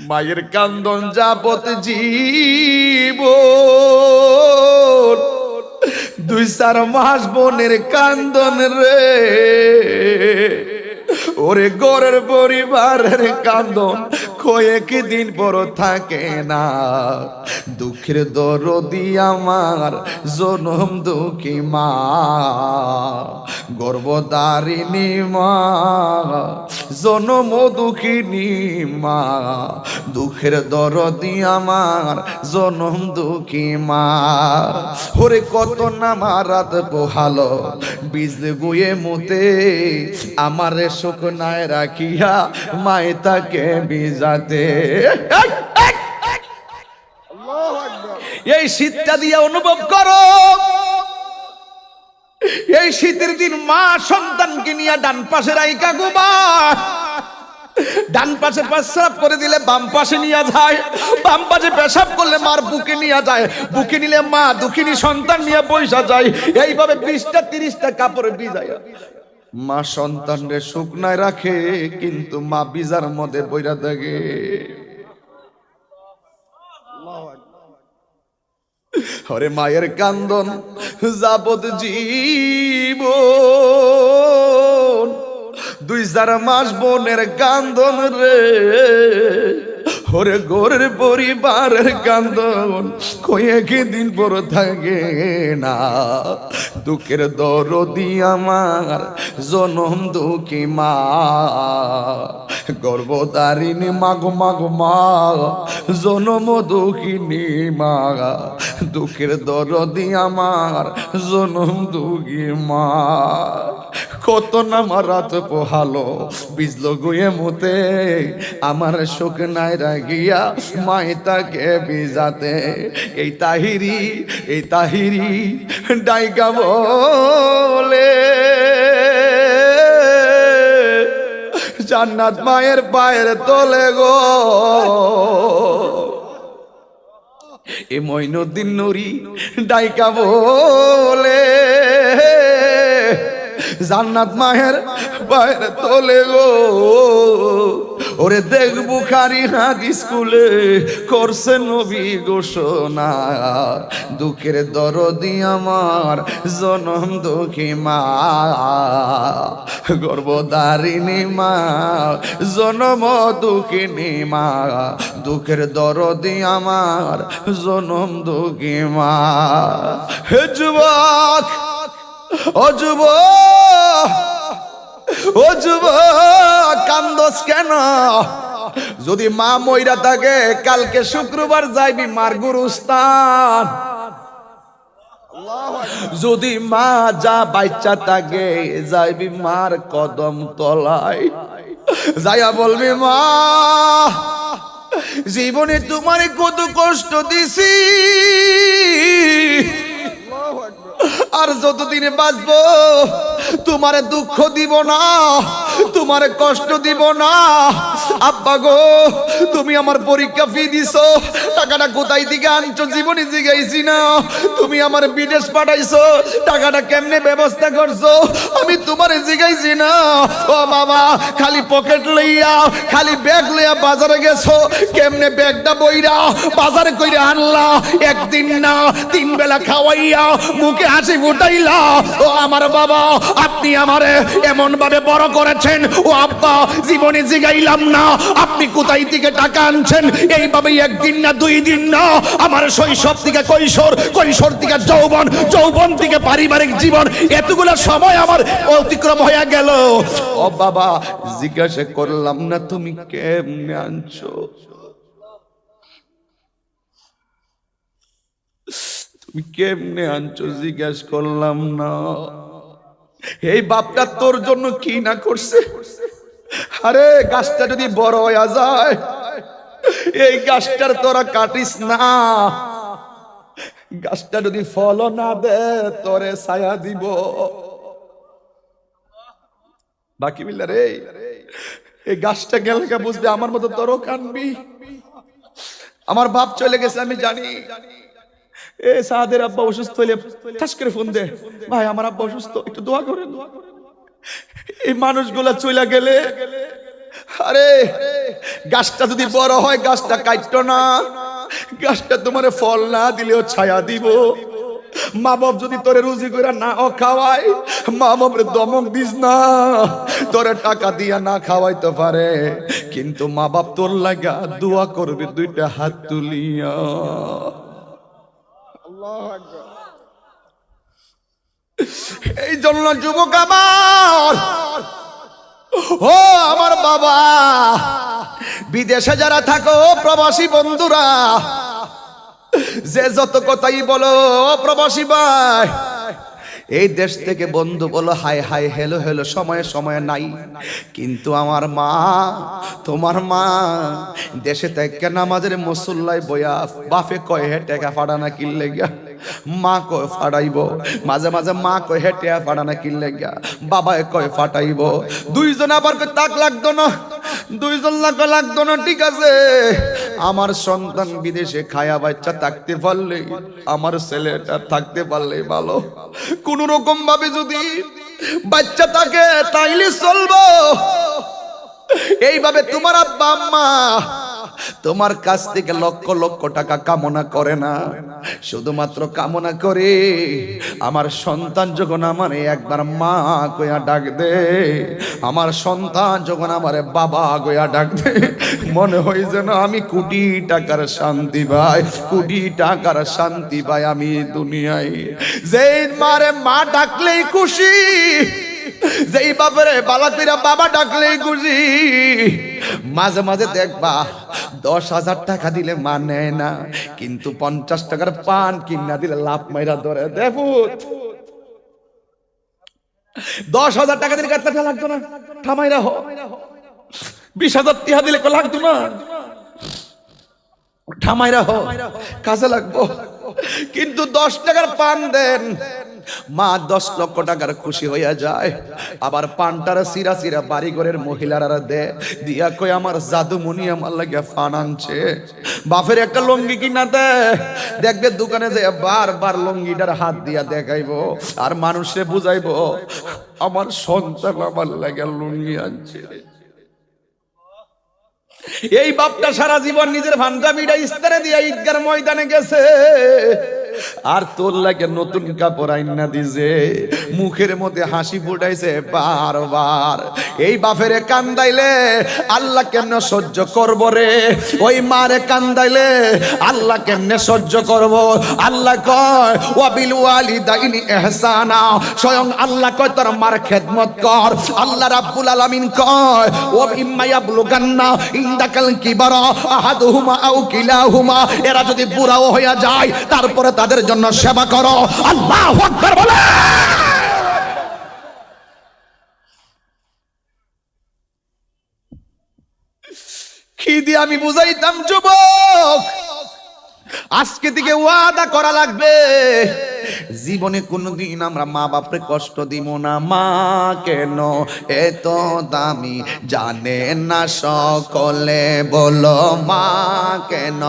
মায়ের কান্দন যাবত জীবন, 2-4 মাস বোনের কান্দন রে। ওরে গরের পরিবারের কান্দন কয়েক দিন বড় থাকে না। দুঃখের দরদি আমার জনম দুঃখী মা, গর্ভধারিণী মা, জনম দুঃখিনী মা। দুঃখের দরদি আমার জনম দুঃখী মা। ওরে কত না মারাত পোহালো বিজলে গুয়ে মতে, আমার শুকনায় রাখিয়া মায়ে তাকে বিজাতে। এই শীতটা দিয়ে অনুভব করো, এই শীতের দিন মা সন্তানকে নিয়ে ডান পাশে রাইকা ঘুমায়। ডান পাশে পেশাব করে দিলে বাম পাশে নিয়ে যায়, বাম পাশে পেশাব করলে মার বুকে নিয়ে যায়, বুকে নিলে মা দুঃখিনী সন্তান নিয়ে পয়সা যায়। এইভাবে 20টা 30টা কাপড়ে ভিজায় মা সন্তানরে শুকনায় রাখে, কিন্তু মা বিজার মধ্যে বইরা থাকে। ওরে মায়ের কান্দন যাবত জীবন, 2-4 মাস বোনের কান্দন রে। ওরে গোরের পরিবারের কান্দন কয়েক দিন পর থাকে না। দুঃখের দরদি আমার জনম দুঃখী মা, গর্ভধারিণী মাগো মাগো মা, জনম দুঃখিনী মা। দুঃখের দরদি আমার জনম দুঃখী মা। কত না মারাত পোহালো বিজলো গুয়ে মতে, আমার শোক নাই রাগিয়া মাই তাকে বিজাতে। এই তাহিরি ডাইকা বলে জান্নাত মায়ের পায়ের তলে গো। এ মঈনুদ্দিন নুরি ডাইকা বলে জান্নাত মায়ের পায়ের তলে গো। ওরে দেখ বুখারী হাদিস স্কুলে করছে নবী ঘোষণা, দুঃখের দরদি আমার জনম দুঃখী মা, গর্ভধারিণী মা জনম দুঃখিনী মা, দুঃখের দরদি আমার জনম দুঃখী মা। হে যুবক, ও যুবক, ও যুবক, কান্দোস কেন? যদি মা মইরা থাকে কালকে শুক্রবার যাইবি মার গুরুস্থান। যদি মা যা বাচ্চা থাকে যাইবি মার কদম তলায়, যাইয়া বলবি মা জীবনে তোমারে কত কষ্ট দিছি, আর যতদিনে বাঁচবো তোমারে দুঃখ দিব না, তোমারে কষ্ট দিব না। আব্বা গো, তুমি আমার পরীক্ষা ফি দিছো, টাকাটা কোথায় থেকে আনছো জীবনে জিগাইছি না। তুমি আমার বিদেশ পাঠাইছো, টাকাটা কেমনে ব্যবস্থা করছো আমি তোমারে জিগাইছি না। ও বাবা, খালি পকেট লইয়া খালি ব্যাগ লইয়া বাজারে গেছো, কেমনে ব্যাগটা বইরা বাজারে কইরা আনলা, একদিন না 3 বেলা খাওয়াইয়া মুখে হাসি ফুটাইলা। ও আমার বাবা, আপনি আমারে এমন ভাবে বড় করেছেন। ও আব্বা, জীবনে জিগাইলাম না আপনি কোথায় থেকে টাকা আনছেন। এইভাবে একদিন না 2 দিন না আমার শৈশব থেকে কৈশোর, কৈশোর থেকে যৌবন, যৌবন থেকে পারিবারিক জীবন, এতগুলো সময় আমার অতিক্রম হয়ে গেল। ও বাবা, জিজ্ঞাসা করলাম না তুমি কেমনে আনছো, তুমি কেমনে আনছো জিজ্ঞাসা করলাম না। এই বাপটা তোর জন্য কি না করছে। আরে গাছটা যদি বড় হয়ে যায়, এই গাছটার তোরা কাটিস না। গাছটা যদি ফল না দে তোরে ছায়া দিব। বাকি বিল্লা রে, এই গাছটা গেলে বুঝবে আমার মতো তোরও কানবি। আমার বাপ চলে গেছে আমি জানি। এ সাদের আব্বা অসুস্থ হইলে ঠাস করে ফোন দে, ভাই আমার আব্বা অসুস্থ, একটু দোয়া করেন। এই মানুষগুলা চলে গেলে, আরে গাছটা যদি বড় হয় গাছটা কাটতো না, গাছটা তোমার ফল না দিলেও ছায়া দিব। মা বাপ যদি তোরে রুজি করে না ও খাওয়াই, মা বাপরে দমক দিস না। তোরে টাকা দিয়া না খাওয়াইতে পারে, কিন্তু মা বাপ তোর লাগা দোয়া করবে 2টা হাত তুলিয়া। এই জন্য যুবক আমার, ও আমার বাবা, বিদেশে যারা থাকো প্রবাসী বন্ধুরা, যে যত কথাই বলো প্রবাসী ভাই, এই দেশ থেকে বন্ধু বলো হাই হাই হেলো হেলো সময়ে সময়ে নাই, কিন্তু আমার মা, তোমার মা দেশে থেকে নামাজের মুসল্লায় বয়া বাপে কয় হে টাকা ফাড়ানা কিনলে গিয়া, মা কয় ফাটাইব, মাঝে মাঝে মা কয় হে টাকা ফাড়ানা কিনলে গিয়া, বাবায় কয় ফাটাইব। 2 জন আবার কয় তাক লাগতো না, 2 জন লাগতো না, ঠিক আছে। আমার সন্তান বিদেশে খায়া বাচ্চা থাকতে পারলে, আমার ছেলেটা থাকতে পারলে ভালো। কোন রকম ভাবে যদি বাচ্চা থাকে তাইলে চলবো। এইভাবে তোমার আব্বা আম্মা তোমার কাছ থেকে লক্ষ লক্ষ টাকা কামনা করে না, শুধুমাত্র কামনা করে আমার সন্তান যখন আমার একবার মা কইয়া ডাক দে, আমার সন্তান যখন আমার বাবা কইয়া ডাক দে, মনে হয় যেন আমি কোটি টাকার শান্তি পাই, কোটি টাকার শান্তি পাই আমি দুনিয়ায়। যেই মারে মা ডাকলেই খুশি, যেই বাবারে বালা কইরা বাবা ডাকলেই খুশি। মাঝে মাঝে দেখবা 10,000 টাকা দিলে মা নেয় না, কিন্তু 50 টাকার পান কিনা দিলে লাভ মাইরা ধরে। দেখুন 10,000 টাকা দিলে কাটতে লাগতো না, থামাইরা হো। 20,000 টাকা দিলে লাগতো না, থামাইরা হো, কাজে লাগবো। কিন্তু 10 টাকার পান দেন, মা 10 লক্ষ টাকার খুশি হইয়া যায়, আবার পান্টারা সিরা সিরা বাড়ি ঘরের মহিলারা দিয়া কই আমার জাদুমণি আমার লাগে পান আনছে। বাপের একটা লুঙ্গি কিনা দেখবে দোকানে যে বারবার লুঙ্গিটার হাত দিয়া দেখাইবো আর মানুষে বুঝাইবো আমার সন্তান আমার লাগে লুঙ্গি আনছে। এই বাপটা সারা জীবন নিজের ভান্ডামিটা ইস্তারে দিয়া ঈদগার ময়দানে গেছে, আর তোর লাগে নতুন কাপড় আইনা দিছে, মুখের মধ্যে হাসি ফুটাইছে বারবার। এই বাপেরে কান্দাইলে আল্লাহ কেমনে সহ্য করব রে? ওই মারে কান্দাইলে আল্লাহ কেমনে সহ্য করব? আল্লাহ কয় ওয়া বিল ওয়ালিদাইনি ইহসানা, স্বয়ং আল্লাহ কয় তোর মার খেদমত কর। আল্লাহ রাব্বুল আলামিন কয় ওয়া ইম্মা ইয়াবলুগান্না ইনদাকাল কিবারা আহাদুহুমা আও কিলাহুমা, এরা যদি বুড়াও হইয়া যায় তারপরে তাদের জন্য সেবা করো। আল্লাহু আকবার বলে। কি দিয়ে আমি বুঝাইতাম যুবক, আজকে থেকে ওয়াদা করা লাগবে জীবনে কোনোদিন আমরা মা বাপরে কষ্ট দিব না। মা কেন এত দামি জানে না সকলে, বলো মা কেন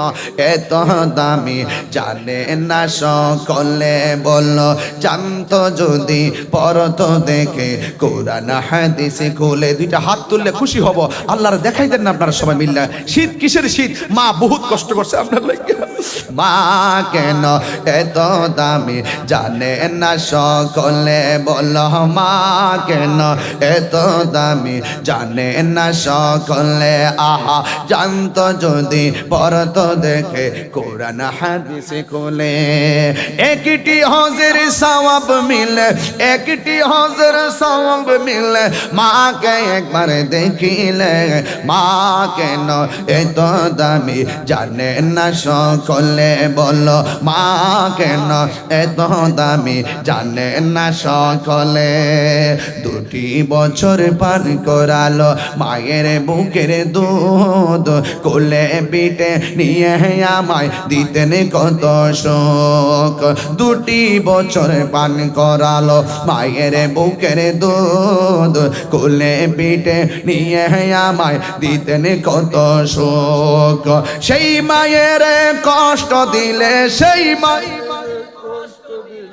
এত দামি জানে না সকলে, বলো জানতো যদি পড়তো দেখে কোরআন হাদিসে খুলে। দুইটা হাত তুললে খুশি হব। আল্লাহর দেখাই দেন না আপনারা সবাই মিললে। শীত কিসের শীত? মা বহুত কষ্ট করছে আপনার লাগে। মা কেন এত দামি জানে না সকলে, বলো মা কেন এত দামি জানে না সকলে। আহা জানতো যদি পড়তো দেখে কোরআন হাদিসে খুলে। একটি হজের সওয়াব মিলে, একটি হজের সওয়াব মিলে মাকে একবার দেখিলে। মা কেন এত দামি জানে না সকলে, বলো মা কেন এত দামি জানে না সকলে। 2 বছর পার করালো মায়ের বুকের দুধ, কোলে পিঠে নিয়ে আমায় দিতেন কত শোক। 2 বছর পান করালো মায়ের বুকের দুধ, কোলে পিঠে নিয়ে আমায় দিতেন কত শোক। সেই মায়ের কষ্ট দিলে, সেই মাই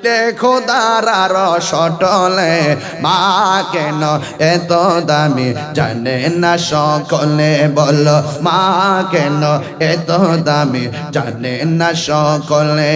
দেখো দাঁড়ার সটলে। মা কেন এত দামি জানে না সকলে, বলো মা কেন এত দামি জানে না সকলে।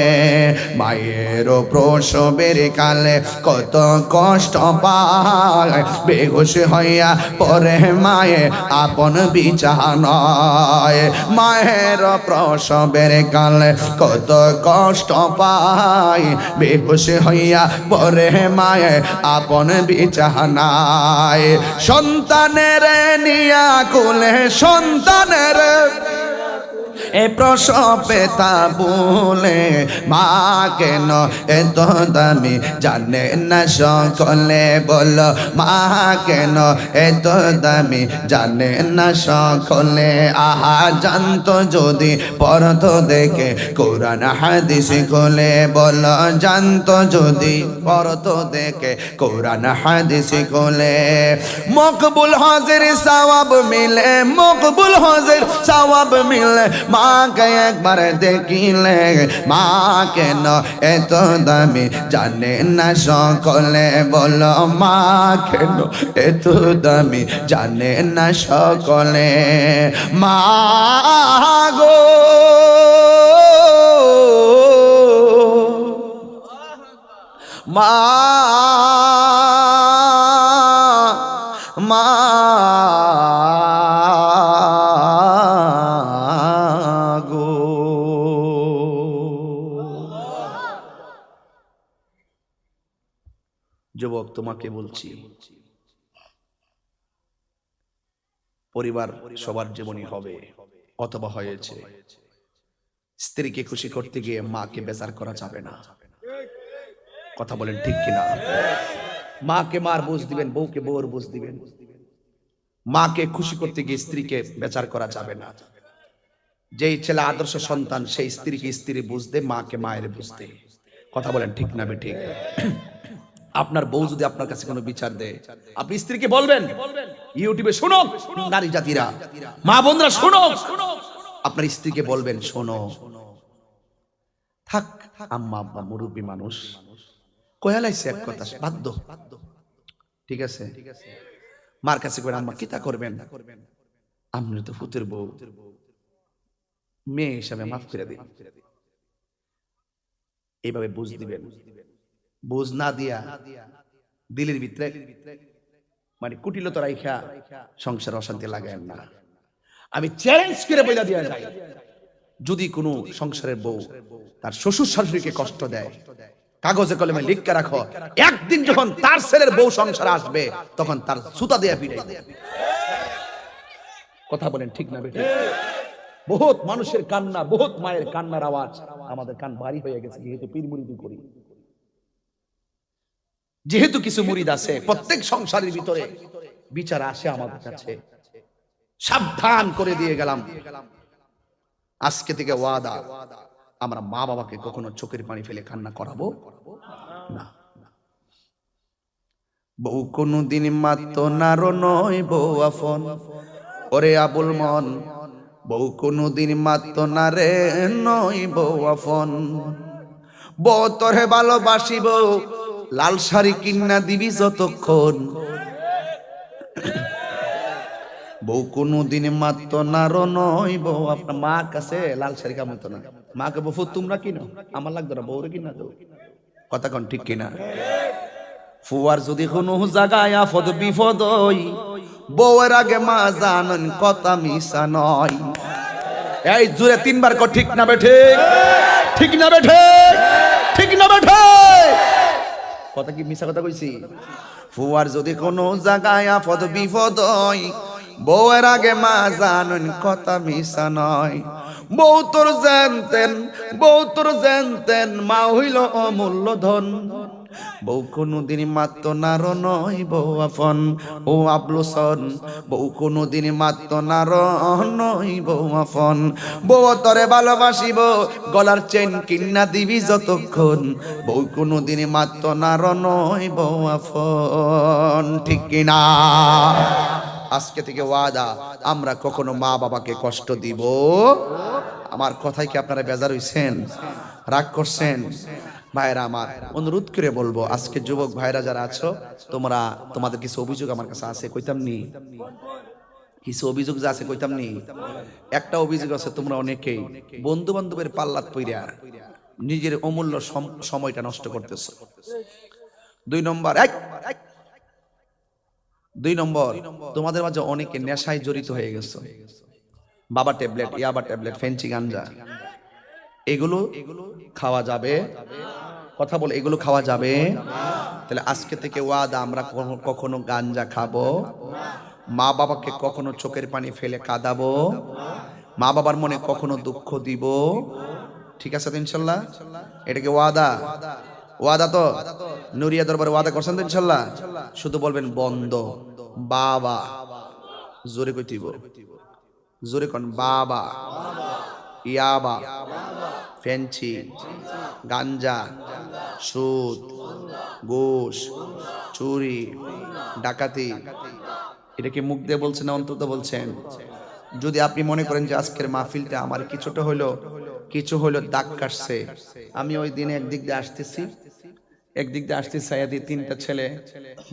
মায়ের প্রসবের কালে কত কষ্ট পায়, বেহুশ হইয়া পরে মায়ে আপন বিছানায়। মায়ের প্রসবের কালে কত কষ্ট পায়, বেহুশ হইয়া পরে মায়ে আপন বিছানায়। সন্তানের নিয়া কোলে, সন্তানের এ প্রসবে তা বলে। মা কেন এত দামি জানে না সকলে, বলো মা কেন এত দামি জানে না সকলে। আহা জানতো যদি পড়তো দেখে কোরআন হাদিসে খুলে, বলো জানতো যদি পড়তো দেখে কোরআন হাদিসে খুলে। মকবুল হজের সওয়াব মিলে, মকবুল হজের সওয়াব মিলে মাকে একবার দেখিলে। মা কেন এত দামি জানে না সকলে, বলো মা কেন এত দামি জানে না সকলে। মা গো মা, মা যুবক তোমাকে বলছি, পরিবার সবার জীবনই হবে অথবা হয়েছে। স্ত্রীকে খুশি করতে গিয়ে মাকে বেজার করা যাবে না। কথা বলেন ঠিক কিনা? মাকে মার বুঝ দিবেন, বউকে বউর বুঝ দিবেন। মাকে খুশি করতে গিয়ে স্ত্রীকে বেজার করা যাবে না। যেই ছেলে আদর্শ সন্তান সেই স্ত্রীকে স্ত্রী বুঝতে, মাকে মায়ের বুঝতে। কথা বলেন ঠিক না? ঠিক। আপনার বউ যদি আপনার কাছে কোনো বিচার দেয়, আপনি স্ত্রীকে বলবেন, ইউটিউবে শোনো নারী জাতিরা, মা বোনরা শোনো, আপনার স্ত্রীকে বলবেন শোনো, থাক আম্মা আব্বা মুরব্বী মানুষ কয়ালাইছে এক কথা বাধ্য, ঠিক আছে, মার কাছে করে আম্মা কিতা করবেন, আপনি তো ফুতের বউ, মেয়ে হিসাবে মাফ করে দিন, এইভাবে বুঝ দিবেন। বুঝ না দিয়া দিলের ভিতরে মানে কুটিলতা রাইখা সংসার অশান্তি লাগায়েন না। আমি চ্যালেঞ্জ করে বইলা দিয়া যাই, যদি কোনো সংসারের বউ তার শ্বশুর শাশুড়িকে কষ্ট দেয়, কাগজে কলমে লিখে রাখো, একদিন যখন তার ছেলের বউ সংসারে আসবে তখন তার সুতা দেয়া পিটাইবে। কথা বলেন ঠিক না বেটা? বহুত মানুষের কান্না, বহুত মায়ের কান্নার আওয়াজ আমাদের কান ভারী হয়ে গেছে, যেহেতু পীর মুরিদি করি, যেহেতু কিছু মুরিদ আছে, প্রত্যেক সংসারের ভিতরে বিচার আসে আমাদের কাছে। সাবধান করে দিয়ে গেলাম, আজকে থেকে ওয়াদা, আমরা মা বাবাকে কখনো চোখের পানি ফেলে কান্না করাবো না। বউ কোনদিন মাত্র নারো নয় বউ আফন, ওরে আবুল মন, বউ কোনদিন মাত্র না রে নয় বউ আফন, বউ তোরে ভালোবাসিব লাল শাড়ি কিন্না দিবি যতক্ষণ, বউ কোনদিন মাত্র নারো নয় বউ। আপনার মা কাছে লাল শাড়ি কামতো না, মাকে বউ তোমরা কিনো, আমার লাগতো না, বউরে কিনা দাও। কথা কোন ঠিক কিনা? ফুয়ার যদি কোনো জায়গায় আফদ বিপদ হই, বউয়ের আগে মা জানেন কথা মিশা নয়। এই জুড়ে তিনবার কর ঠিক না বেঠে, ঠিক না বেঠে, ঠিক না বেঠে, কথা কি মিশা কথা কইছি? ফুয়ার যদি কোনো জায়গায় আফদ বিপদ হই, বউয়ের আগে মা জানেন কথা মিশা নয়। বউ তোর জানতেন, বউ তোর জানতেন, মা হইল অমূল্য ধন, বউ কোনদিন মাত্র নারো নয় বউ আফন, ও আবলুসন, বউ কোনদিন মাত্র নারো নয় বউ আফন, বউ তরে ভালোবাসিব গলার চেন কিন্না দিবি যতক্ষণ, বউ কোনদিন মাত্র নারো নয় বউ আফন, ঠিক কিনা? আজকে থেকে ওয়াদা, আমরা কখনো মা বাবাকে কষ্ট দিব। আমার কথায় কি আপনারা বেজার হইছেন, রাগ করছেন? ভাইরা আমার, অনুরোধ করে বলবো, আজকে যুবক ভাইরা যারা আছো, তোমরা তোমাদের কিছু অভিযোগ আমার কাছে আছে, কইতাম নি? কিছু অভিযোগ যে আছে কইতাম নি? একটা অভিযোগ আছে, তোমরা অনেকেই বন্ধু বান্ধবের পাল্লাত পইরা নিজের অমূল্য সময়টা নষ্ট করতেছো। দুই নম্বর, তোমাদের মাঝে অনেকে নেশায় জড়িত হয়ে গেছে, বাবা ট্যাবলেট, ইয়াবা ট্যাবলেট, ফেন্সি গাঞ্জা, এগুলো খাওয়া যাবে? কথা বলে, এগুলো খাওয়া যাবে? তাহলে আজকে থেকে ওয়াদা, আমরা কখনো গাঞ্জা খাবো, মা বাবাকে কখনো চোখের পানি ফেলে কাঁদাবো, মা বাবার মনে কখনো দুঃখ দিব, ঠিক আছে তো ইনশাল্লাহ? এটাকে ওয়াদা, ওয়াদা তো নুরিয়া দরবারে ওয়াদা করছেন তো ইনশাল্লাহ? শুধু বলবেন বন্ধ। বাবা, জোরে কইতিব, জোরে কোন, বাবা, ইয়াবা, ফেন্সি, গাঞ্জা, সুদ, ঘুষ, চুরি, ডাকাতি, এটা কি মুখ দিয়ে বলছেন না অন্তত বলছেন? যদি আপনি মনে করেন যে আজকের মাহফিলটা আমার কিছুটা হইলো দাগ কাটছে, আমি ওই দিনে একদিক দিয়ে আসতেছি, তিনটা ছেলে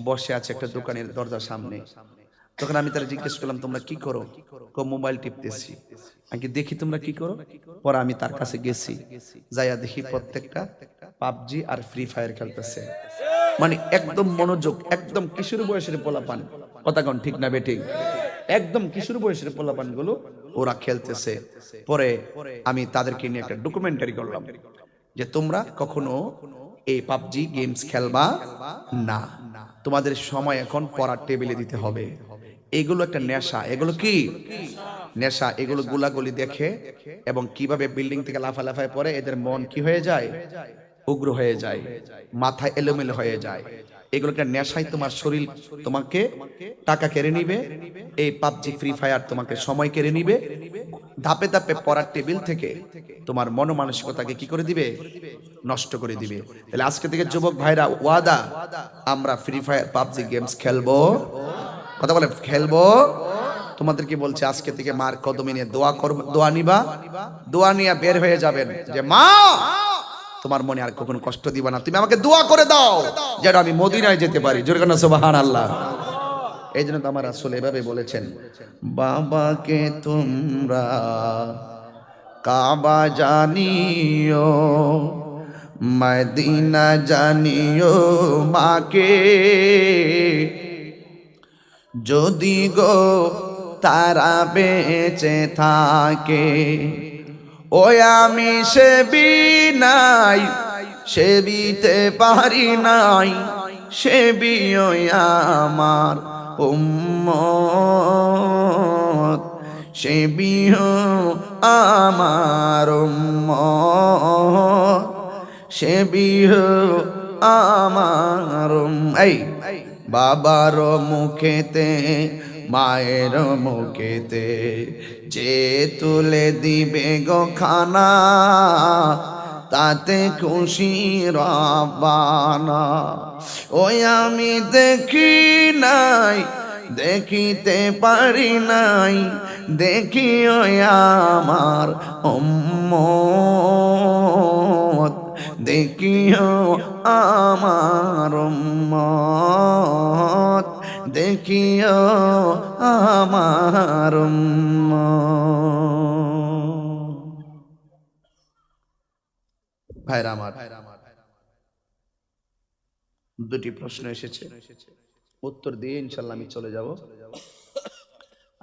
বসে আছে একটা দোকানের দরজার সামনে, তখন আমি তারা জিজ্ঞেস করলাম তোমরা কি করো? মোবাইল টিপতেছি। আমি দেখি তোমরা কি করো? পরে আমি তার কাছে গেছি, যাইয়া দেখি প্রত্যেকটা পাবজি আর ফ্রি ফায়ার খেলতেছে। মানে একদম মনোযোগ, একদম কিশোর বয়সের পোলাপান, কথা কোন ঠিক না বেঠিক? একদম কিশোর বয়সের পোলাপান গুলো ওরা খেলতেছে। পরে আমি তাদেরকে নিয়ে একটা ডকুমেন্টারি করলাম যে তোমরা কখনো এই পাবজি গেমস খেলবা না, তোমাদের সময় এখন পড়ার টেবিলে দিতে হবে। এগুলো একটা নেশা, এগুলো কি নেশা? এগুলো গুলাগুলি দেখে এবং কিভাবে বিল্ডিং থেকে লাফালাফায় পড়ে এদের মন কি হয়ে যায়? উগ্র হয়ে যায়, মাথা এলোমেলো হয়ে যায়। এগুলো একটা নেশায় তোমার শরীর তোমাকে টাকা কেড়ে নিবে। এই পাবজি ফ্রি ফায়ার তোমাকে সময় কেড়ে নিবে। ধাপে ধাপে পড়ার টেবিল থেকে তোমার মনোমানসিকতাকে কি করে দিবে? নষ্ট করে দিবে। তাহলে আজকে থেকে যুবক ভাইরা ওয়াদা, আমরা ফ্রি ফায়ার পাবজি গেমস খেলবো। কথা বলে খেলবো। তোমাদেরকে বলছে আজকে থেকে মার কদমে নিয়ে দোয়া করবে, দোয়া নিবা, দোয়া নিয়ে বের হয়ে যাবেন যে মা তোমার মনে আর কখনো কষ্ট দিবা না, তুমি আমাকে দোয়া করে দাও যেন আমি মদিনায় যেতে পারি। জোরে কান্না সুবহানাল্লাহ। এই জন্য তো আমার রাসূল এভাবে বলেছেন, বাবাকে তোমরা কাবা জানিও, মদিনা জানিও মাকে, যদি গো তারা বেঁচে থাকে। ওই আমি সেবি নাই, সেবিতে পারি নাই, সেবি ওই আমার উম্মত, সেবি আমার উম্মত, সেবি আমার এই বাবার মুখেতে মায়ের মুখেতে যে তুলে দিবে গো খানা, তাতে খুশি রব্বানা। ওই আমি দেখি নাই, দেখিতে পারি নাই, দেখি ওই আমার উম্মত, দেখিও আমার উম্মত, দেখিও আমার উম্মত। ভাইরা আমার, দুটি প্রশ্ন এসেছে, উত্তর দিয়ে ইনশাআল্লাহ আমি চলে যাব।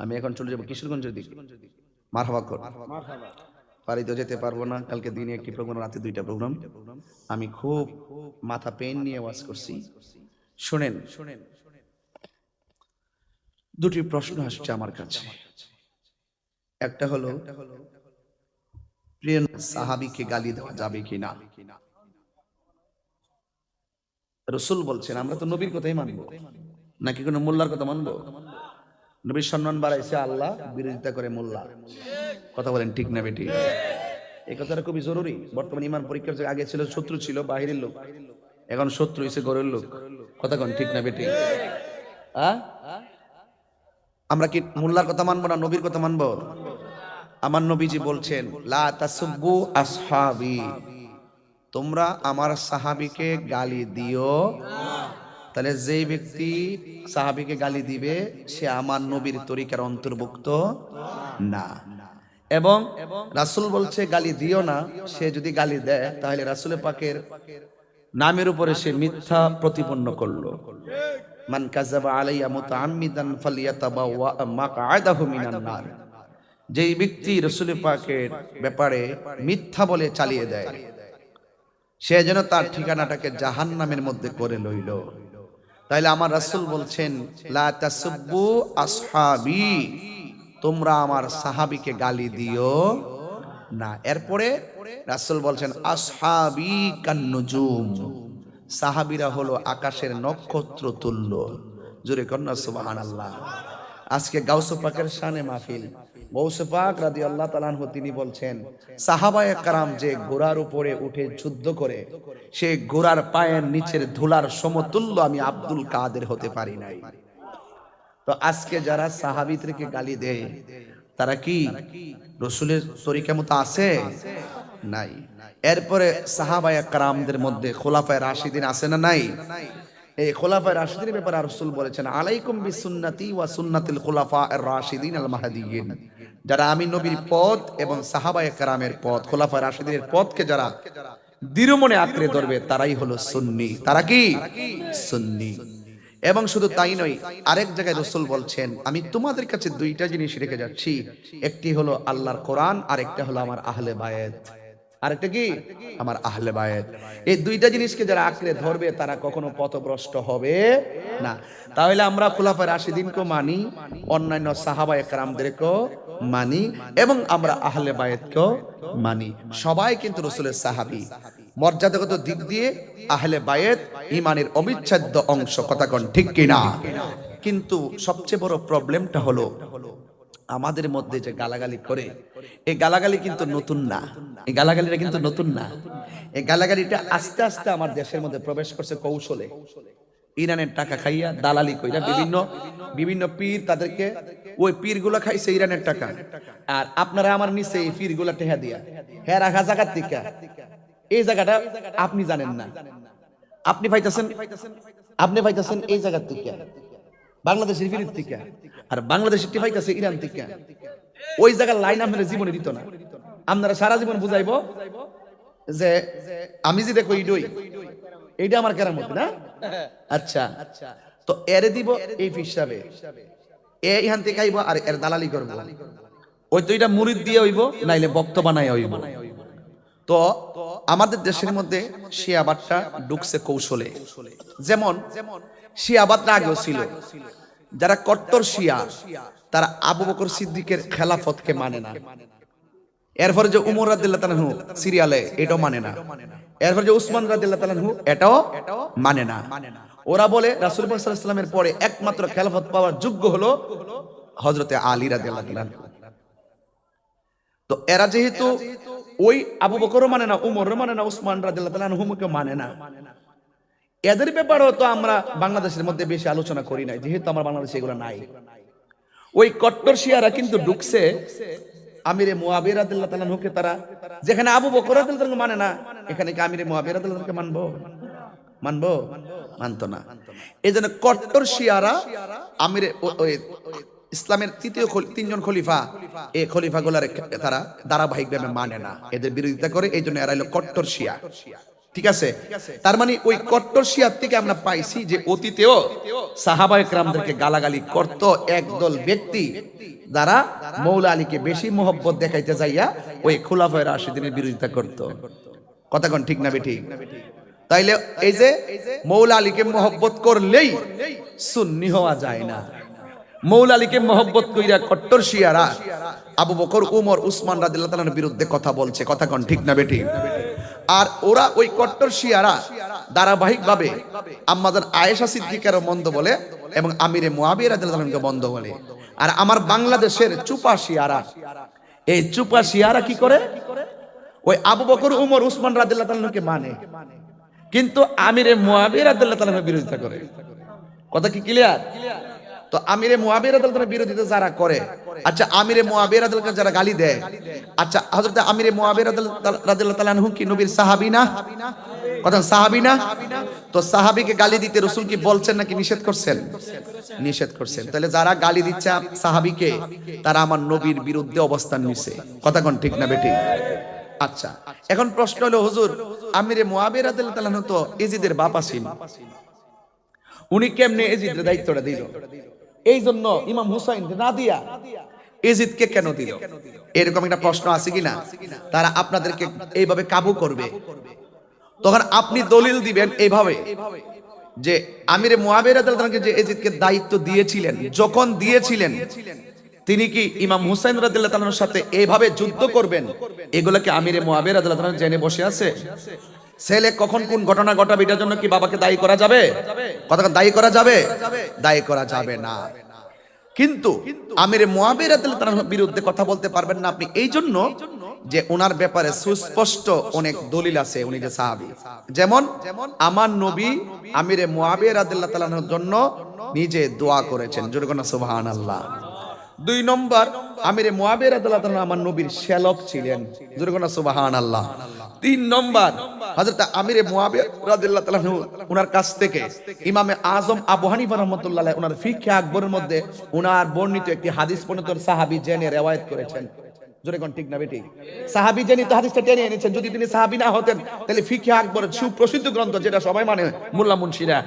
আমি এখন চলে যাব কিশোরগঞ্জের দিকে। মারহাবা কর। বাড়িতে যেতে পারবো না, কালকে দিনে একটি প্রোগ্রাম, রাতে দুইটা প্রোগ্রাম। আমি খুব মাথা পেন নিয়ে ওয়াজ করছি। শুনেন, দুটি প্রশ্ন আসছে আমার কাছে। একটা হলো, প্রিয় সাহাবীকে গালি দেওয়া যাবে কিনা? রাসূল বলছেন আমরা তো নবীর কথাই মানবো, নাকি কোনো মোল্লার কথা মানবো? নবীর সম্মান বাড়াইছে আল্লাহ, বিরোধিতা করে মোল্লা। কথা বলেন ঠিক না বেটি? এই কথাটা খুবই জরুরি। বর্তমান ইমান পরীক্ষার আগে ছিল শত্রু, ছিল বাহিরের লোক, এখন শত্রু হইছে ঘরের লোক। কথা কোন ঠিক না বেটি? আমরা কি মোল্লার কথা মানবো না নবীর কথা মানবো? আমার নবীজি বলছেন লা তাসুব্বু আসহাবি, তোমরা আমার সাহাবীকে গালি দিও। তাহলে যেই ব্যক্তি সাহাবীকে গালি দিবে সে আমার নবীর তরিকার অন্তর্ভুক্ত না। এবং রাসূল বলছে গালি দিও না, সে যদি গালি দেয় তাহলে রাসূলের পাকের নামের উপরে সে মিথ্যা প্রতিপন্ন করলো। মান কাযাবা আলাইয়া মুতাআম্মিদান ফালিয়াতাবাওয়া মাকআদাহু মিনান নার, যেই ব্যক্তি রাসূলের পাকের ব্যাপারে মিথ্যা বলে চালিয়ে দেয় সে যেন তার ঠিকানাটাকে জাহান্নামের মধ্যে করে লইল। তাইলে আমার রাসূল বলছেন লা তাসুব্বু আসহাবি, তোমরা আমার সাহাবীকে গালি দিও না। এরপরে রাসূল বলছেন আসহাবি কান্নুজুম, সাহাবীরা হলো আকাশের নক্ষত্র তুল্য। জোরে কন্না সুবহানাল্লাহ। আজকে গাউসে পাকের শানে মাহফিল। গাউসে পাক রাদিয়াল্লাহু তাআলা আনহু তিনি বলছেন সাহাবায়ে কেরাম যে ঘোড়ার উপরে উঠে যুদ্ধ করে সেই ঘোড়ার পায়ের নিচের ধুলার সমতুল্য আমি আব্দুল কাদের হতে পারি নাই। তো আজকে যারা সাহাবীদেরকে গালি দেয় তারা কি রাসূলের তরিকা মতো আছে? নাই। এরপরে সাহাবায়ে কেরামদের মধ্যে খোলাফায়ে রাশিদিন আছে না নাই? এই খোলাফায়ে রাশিদিনের ব্যাপারে রাসূল বলেছেন আলাইকুম বিসুন্নতি ওয়া সুন্নাতিল খুলাফায়ে রাশিদিন আল মাহদিয়িন, যারা আমি নবীর পথ এবং সাহাবায়ে কেরামের পথ, খোলাফায়ে রাশিদিনের পথকে যারা দৃঢ় মনে আঁকড়ে ধরবে তারাই হলো সুন্নি। তারা কি? সুন্নি। এবং শুধু তাই নয়, আরেক জায়গায় রাসূল বলছেন আমি তোমাদের কাছে দুইটা জিনিস রেখে যাচ্ছি, একটি হলো আল্লাহর কোরআন আর একটা হলো আমার আহলে বায়াত। আরেকটা কি? আমার আহলে বায়াত। এই দুইটা জিনিসকে যারা আঁকড়ে ধরবে তারা কখনো পথভ্রষ্ট হবে না। তাহলে আমরা খোলাফায়ে রাশিদিনকেও মানি, অন্যান্য সাহাবায়ে কেরামদেরকেও মানি এবং আমরা আহলে বায়াতকেও মানি। সবাই কিন্তু রাসূলের সাহাবী। মর্যাদাগত দিক দিয়ে আহলে বায়েত ঈমানের অবিচ্ছেদ্য অংশ, কথা কোন ঠিক কিনা? কিন্তু সবচেয়ে বড় প্রবলেমটা হলো আমাদের মধ্যে যে গালাগালি করে, এই গালাগালি কিন্তু নতুন না, এই গালাগালিটা কিন্তু নতুন না। এই গালাগালিটা আস্তে আস্তে আমার দেশের মধ্যে প্রবেশ করছে কৌশলে। ইরানের টাকা খাইয়া দালালি কইরা বিভিন্ন বিভিন্ন পীর, তাদেরকে ওই পীরগুলা খাইছে ইরানের টাকা, আর আপনারা আমার নিচে এই পীরগুলা টেহা দিয়া হ্যাঁ রাখা জায়গার থেকে এই জায়গাটা আপনি জানেন না, আপনি পাইতেছেন এই জায়গার থেকে বাংলাদেশের পীরের থেকে, আর বাংলাদেশের টি পাইতেছে ইরান থেকে। ওই জায়গার লাইন আপনারা জীবনে দিত না, আপনারা সারা জীবন বুঝাইবো যে আমি যে দেখো এইটা আমার কেরামত না। আচ্ছা, তো এরে দিব এই হিসাবে, এইখান থেকে আইব আর এর দালালি করবো, ওই তো এটা মুরিদ দিয়ে হইব, নাইলে বক্ত বানাই হইব। তো আমাদের দেশের মধ্যে শিয়াবাদটা ঢুকছে কৌশলে। যেমন শিয়াবাদটা আগেও ছিল, যারা কট্টর শিয়া তারা আবু বকর সিদ্দিকের খেলাফতকে মানে না। এরপরে যে উমর রাদিয়াল্লাহু তাআলা সিরিয়ালে এটাও মানে না, এরপর যে উসমান রাদিয়াল্লাহু তাআলা এটাও মানে না। ওরা বলে রাসূল পাক সাল্লাল্লাহু আলাইহি ওয়াসাল্লামের পরে একমাত্র খেলাফত পাওয়ার যোগ্য হলো হযরতে আলী রাদিয়াল্লাহু তাআলা। তো এরা যেহেতু ওই আবু বকরও মানে না, উমরও মানে না, উসমান রাদিয়াল্লাহু তাআলা হুমকে মানে না, এদের ব্যাপারেও তো আমরা বাংলাদেশের মধ্যে বেশি আলোচনা করি নাই, যেহেতু আমার বাংলাদেশে এগুলো নাই। ওই কট্টর শিয়ারা কিন্তু ঢুকছে আমিরে মুয়াবিয়া রাদিয়াল্লাহু তাআলা হুকে, তারা যেখানে আবু বকর রাদিয়াল্লাহু তাআলা মানে না, এখানে কি আমিরে মুয়াবিয়া রাদিয়াল্লাহু তাআলাকে মানবো? মানতো না। এইজন্য কট্টর শিয়ারা আমিরে ইসলামের তিনজন খলিফা, এই খলিফাগুলার তারা ধারাবাহিকভাবে মানে না, এদের বিরোধিতা করে, এইজন্য এরা হলো কট্টর শিয়া। ঠিক আছে, তার মানে ওই কট্টর শিয়ার থেকে আমরা পাইছি যে অতীতেও সাহাবায়ে কেরামদেরকে গালাগালি করত একদল ব্যক্তি, যারা মৌলা আলীকে বেশি মোহব্বত দেখাইতে যাইয়া ওই খুলাফায়ে রাশিদিনের বিরোধিতা করত। কথা কোন ঠিক না বেঠিক? তাইলে এই যে মৌলা আলীকে মোহব্বত করলেই সুন্নি হওয়া যায় না। মৌলা আলীকে মোহব্বত কইরা কট্টর শিয়ারা আবু বকর, উমর, উসমান রাদিয়াল্লাহু তাআলার বিরুদ্ধে কথা বলছে। কথা কোন ঠিক না বেঠিক? আর ওরা ওই কট্টর শিয়ারা ধারাবাহিকভাবে আম্মাজান আয়েশা সিদ্দিকারও মন্দ বলে এবং আমিরে মুয়াবিয়া রাদিয়াল্লাহু তাআলাকে মন্দ বলে। আর আমার বাংলাদেশের চুপা শিয়ারা, এই চুপা শিয়ারা কি করে? ওই আবু বকর, উমর, উসমান রাদিয়াল্লাহু তাআলাকে মানে, কিন্তু আমিরে মুয়াবিয়া রাদিয়াল্লাহু তাআলার বিরোধিতা করে। কথা কি ক্লিয়ার? তো আমিরে মুয়াবিয়া রাদিয়াল্লাহু তাআলার বিরোধিতা যারা করে, আচ্ছা আমিরে মুয়াবিয়া রাদিয়াল্লাহু তাআলা যারা গালি দেয়, আচ্ছা হযরত আমিরে মুয়াবিয়া রাদিয়াল্লাহু তাআলা আনহু কি নবীর সাহাবী না? কথা সাহাবী না? তো সাহাবীকে গালি দিতে রাসূল কি বলছেন নাকি নিষেধ করছেন? নিষেধ করছেন। তাহলে যারা গালি দিচ্ছে সাহাবীকে, তারা আমার নবীর বিরুদ্ধে অবস্থান নিছে। কথা কোন ঠিক না বেঠিক? আচ্ছা, এখন প্রশ্ন হলো, হুজুর আমিরে মুয়াবিয়া রাদিয়াল্লাহু তাআলা তো ইয়াজিদের বাপ আছেন, উনি কেমনে ইয়াজিদের দায়িত্বটা দিল? এই জন্য ইমাম হুসাইন না দিয়া ইয়াজিদকে কেন দিল? এরকম একটা প্রশ্ন আছে কিনা? তারা আপনাদেরকে এইভাবে কাবু করবে, তখন আপনি দলিল দিবেন এইভাবে যে আমিরে মুয়াবিয়া রাদিয়াল্লাহু তাআলা যে ইয়াজিদকে দায়িত্ব দিয়েছিলেন, যখন দিয়েছিলেন তিনি কি ইমাম হুসাইন রাদিয়াল্লাহু তাআলার সাথে এইভাবে যুদ্ধ করবেন, এগুলোকে আমিরে মুয়াবিয়া রাদিয়াল্লাহু তাআলা জেনে বসে আছে? ছেলে কখন কোন ঘটনা ঘটাবে এটার জন্য কি বাবাকে দায়ী করা যাবে? কথা দায়ী করা যাবে? দায়ী করা যাবে না। কিন্তু আমিরে মুয়াবিয়া রাদিয়াল্লাহু তাআলার বিরুদ্ধে কথা বলতে পারবেন না আপনি, এই জন্য যে ওনার ব্যাপারে সুস্পষ্ট অনেক দলিল আছে, উনি যে সাহাবী। যেমন আমার নবী আমিরে মুয়াবিয়া রাদিয়াল্লাহু তাআলার জন্য নিজে দোয়া করেছেন, জোরে বলুন সুবহানাল্লাহ। 2 নম্বর, আমিরে মুয়াবিয়া রাদিয়াল্লাহু তাআলা আমার নবীর শ্যালক ছিলেন, জোরে বলুন সুবহানাল্লাহ। 3 নম্বর, হযরত আমিরে মুয়াবিয়া রাদিয়াল্লাহু তাআলা ওনার কাছ থেকে ইমামে আজম আবু হানিফা রাহমাতুল্লাহ আলাইহি ওনার ফিকহে আকবরের মধ্যে ওনার বর্ণিত একটি হাদিস পর্যন্ত সাহাবী জেনে রিওয়ায়াত করেছেন। জোরে কোন ঠিক না বেঠিক? সাহাবী জেনে তো হাদিসটা টেনে এনেছেন। যদি তিনি সাহাবী না হতেন তাহলে ফিকহে আকবরের সুপ্রসিদ্ধ গ্রন্থ, যেটা সবাই মানে, মোল্লা মুন্সিরা,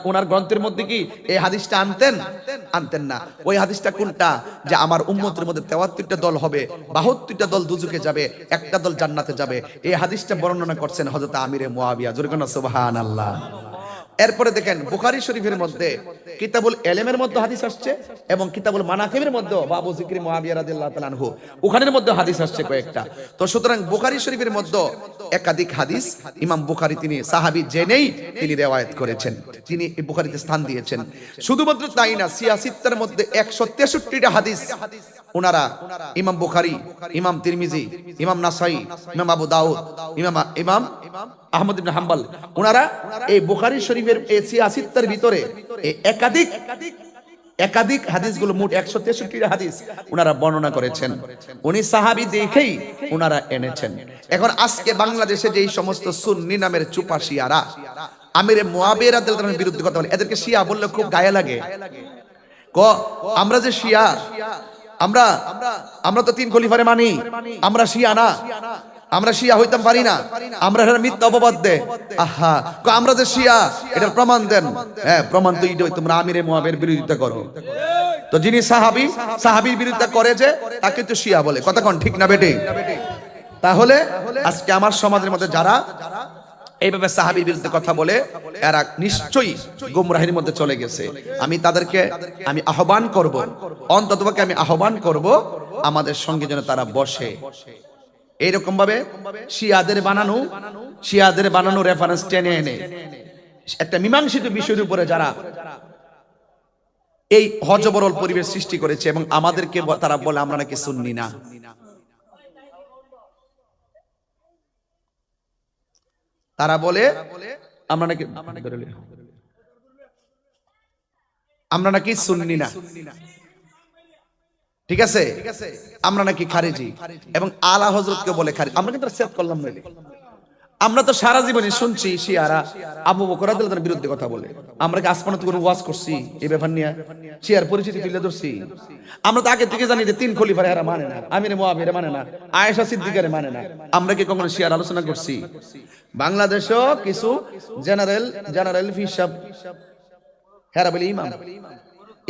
ওনার গ্রন্থের মধ্যে কি এই হাদিসটা আনতেন না। ওই হাদিসটা কোনটা? যে আমার উম্মতের মধ্যে 73টা দল হবে, 72টা দল দুজকে যাবে, একটা দল জান্নাতে যাবে। এই হাদিসটা বর্ণনা করছেন হযরত আমিরে মুয়াবিয়া, জোরে কোন সুবহানাল্লাহ। এরপরে দেখেন বুখারী শরীফের মধ্যে কিতাবুল ইলমের মধ্যে হাদিস আসছে এবং কিতাবুল মানাকিবের মধ্যে বাবু যিকরি মুয়াবিয়া রাদিয়াল্লাহু তাআলা আনহু, ওখানের মধ্যে হাদিস আসছে কয়েকটা। তো সুতরাং বুখারী শরীফের মধ্যে একাধিক হাদিস ইমাম বুখারী তিনি সাহাবী জেনেই তিনি রিওয়ায়াত করেছেন, তিনি এই বুখারীতে স্থান দিয়েছেন। শুধুমাত্র তাই না, সিয়াসিত্তার মধ্যে 163টা হাদিস ওনারা ইমাম বুখারী, ইমাম তিরমিজি, ইমাম নাসাই, ইমাম আবু দাউদ, ইমাম আহমদ ইবনে হাম্বল, ওনারা এই বুখারী শরীফের এই সিয়াসিত্তার ভিতরে একাধিক হাদিসগুলো মোট 163টা হাদিস ওনারা বর্ণনা করেছেন। উনি সাহাবী দেখেই ওনারা এনেছেন। এখন আজকে বাংলাদেশে যেই সমস্ত সুন্নি নামের চুপা শিয়ারা আমিরে মুয়াবিয়া রাদিয়াল্লাহু আনহুর বিরুদ্ধে কথা বলে, এদেরকে শিয়া বললে খুব গায়ে লাগে। আমরা যে শিয়া, আমরা তো তিন খলিফারে মানি, আমরা শিয়া না, আমরা শিয়া হইতাম পারি না, আমরা মিথ্যা অপবাদ দে। আহা, আমরা যে শিয়া এটার প্রমাণ দেন। হ্যাঁ, প্রমাণ তো এইটাই, তোমরা আমিরে মুয়াবিয়ার বিরোধিতা করো। তো যিনি সাহাবীর বিরোধিতা করে যে তাকে তো শিয়া বলে, কথা কোন ঠিক না বেটে? তাহলে আজকে আমার সমাজের মধ্যে যারা এইভাবে সাহাবীর বিরুদ্ধে কথা বলে, এরা নিশ্চয়ই গোমরাহির মধ্যে চলে গেছে। আমি তাদেরকে আহ্বান করব, অন্ততপক্ষে আমি আহ্বান করব আমাদের সঙ্গে যেন তারা বসে। এইরকম ভাবে শিয়াদের বানানো রেফারেন্স টেনে এনে একটা মীমাংসিত বিষয়ের উপরে যারা এই হযবরল পরিবেশ সৃষ্টি করেছে এবং আমাদেরকে তারা বলে আমরা নাকি সুন্নি না। তারা বলে আমরা নাকি সুন্নি না, ঠিক আছে, আমরা নাকি খারিজি, এবং আলা হযরতকে বলে খারিজি। আমরা কিন্তু সেট করলাম না, আমরা তো সারা জীবনে শুনছি শিয়ারা আবু বকর রাদিয়াল্লাহু আনহুর বিরুদ্ধে কথা বলে। আমরা কি আসমানে তো কোনো ওয়াজ করছি এই ব্যাপার নিয়ে? শিয়ার পরিচিতি তুলে ধরছি? আমরা তো আগে থেকে জানি যে তিন খলিফার এরা মানে না, আমিরে মুয়াবিয়া মানে না, আয়েশা সিদ্দিকারে মানে না। আমরা কি কখনো শিয়ার আলোচনা করছি? বাংলাদেশও কিছু জেনারেল হিসাব হেরা বলে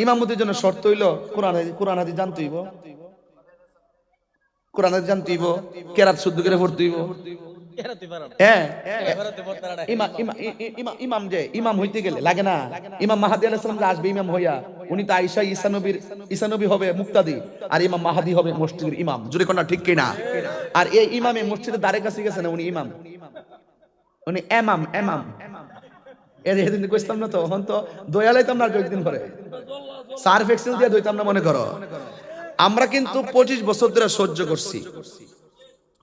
ইমামতির জন্য শর্ত হইল কোরআন হাদিস জানতে হইব, কেরাত শুদ্ধ করে পড়তে হইব। ইমাম হইতে গেলে লাগে না, ইমাম মাহাদি আলাইহিস সালাম আসবে ইমাম হইয়া, উনি তো আয়েশা ঈসা নবী হবে মুক্তাদি, আর ইমাম মাহাদি হবে মসজিদের ইমাম। জোরে কোন ঠিক কিনা? আর এই ইমামে মসজিদের দ্বারে কাছে গেছে না, উনি ইমাম, উনি এমাম। এদিন কইতাম না তো, হন তো দয়ালাইতাম না কয়েকদিন পরে সার্ফ এক্সেল দিয়ে দইতাম না, মনে করো। আমরা কিন্তু 25 বছর ধরে সহ্য করছি।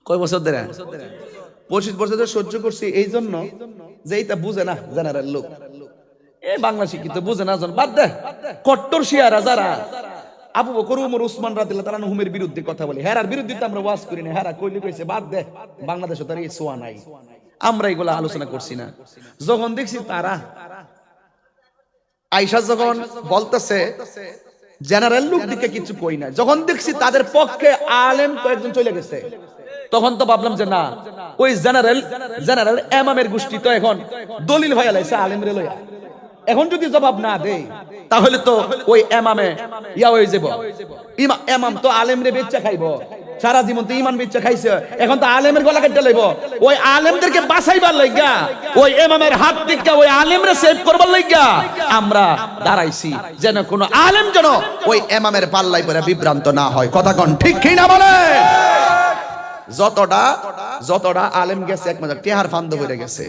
কয় বছর ধরে? 25 বছর ধরে সহ্য করছি। এই জন্য যে এইটা বুঝে না জেনারেল লোক, এই বাংলা শিক্ষিত বুঝে না, বাদ দে। কট্টর শিয়ারা যারা আবু বকর ওমর উসমান রাদিয়াল্লাহু তাআলা আনহুমের বিরুদ্ধে কথা বলে, হেরার বিরুদ্ধে তো আমরা ওয়াজ করি না। হেরা কইছে বাদ দে, বাংলাদেশে তার এই সোয়া নাই, আমরা এগুলা আলোচনা করছি না। যখন দেখছি তারা আয়েশা যখন বলতেছে জেনারেল লোক দিকে কিছু কই না, যখন দেখছি তাদের পক্ষে আলেম কয়েকজন চলে গেছে, তখন তো ভাবলাম যে না, ওই জেনারেল এমামের গোষ্ঠী তো এখন দলিল হয়ে লাইছে আলেম রে লইয়া। এখন যদি জবাব না দেয় তাহলে তো ওই এমামে ইয়া হয়ে যাব। এমাম তো আলেম রে বেচ্চা খাইব, সারা জীবন তো ইমান বেচ্চা খাইছে, এখন তো আলেমের গলা কেটে লইব। ওই আলেমদেরকে বাঁচাইবার লাইগা, ওই এমামের হাত থেকে ওই আলেমরে সেভ করবার লাইগা আমরা দাঁড়াইছি, যেন কোনো আলেম যেন ওই এমামের পাল্লাই পড়ে বিভ্রান্ত না হয়। কথা কোন ঠিক কি না বলে? যতটা আলেম গেছে একমাত্র টেহার ফান্দ হয়ে গেছে,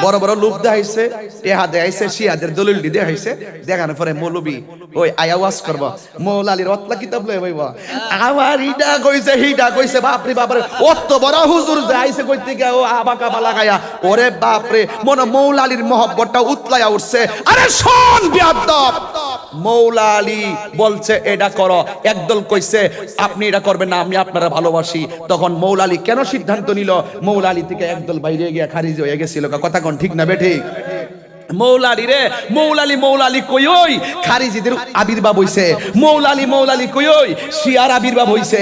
বড় বড় লোক দেখাইছে, টেহা দেখাইছে, শিয়াদের দলিল দেখাইছে, দেখানোর পরে মৌলবি ওই আয়াওয়াজ করব, মৌলা আলীর অতলা কিতাব লয়ে বইব, আমার ইডা কইছে হিডা কইছে, বাপরে বাপরে অত বড় হুজুর যে আইছে কই থেকে ও আবাকা বালা গায়া, ওরে বাপরে মনে মৌলা আলীর মহব্বতটা উতলায়া উঠছে। আরে শোন বিয়াদব, মৌলা আলী বলছে এটা করো, একদল কইছে আপনি এটা করবেন না, আমি আপনারা ভালোবাসি। তখন মৌলা আলী কেন সিদ্ধান্ত নিল? মৌলা আলী থেকে একদল বাইরে গিয়া খারিজ হয়ে গেছিল। কথা কোন ঠিক না বেঠিক? মৌলালি কই খারিজিদের আবির্ভাব হইছে, মৌলালি কই শিয়ার আবির্ভাব হইছে।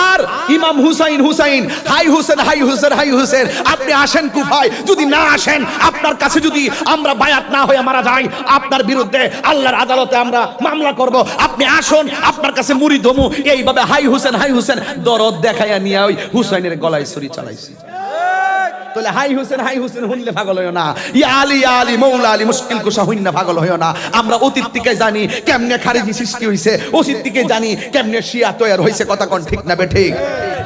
আর ইমাম হুসাইন হাই হুসেন আপনি আসেন কুফায়, যদি না আসেন আপনার কাছে যদি আমরা বায়াত না হয়ে মারা যাই, আপনার বিরুদ্ধে আল্লাহর আদালতে আমরা মামলা করব, আপনি আসুন, আপনার কাছে মুরিদ হমু। এইভাবে হাই হুসেন দরদ দেখাইয়া নিয়ে ওই হুসাইনের গলায় ছুরি চালাইছি। তাহলে হাই হুসেন হুনলে পাগল হইও না, ইয়া আলী মৌলা আলী মুশকিল কুশা হইনা পাগল হইও না। আমরা অতীত থেকে জানি কেমনে খারিজি সৃষ্টি হইছে, অতীত থেকে জানি কেমনে শিয়া তৈরি হইছে। কথা কোন ঠিক না বেঠিক?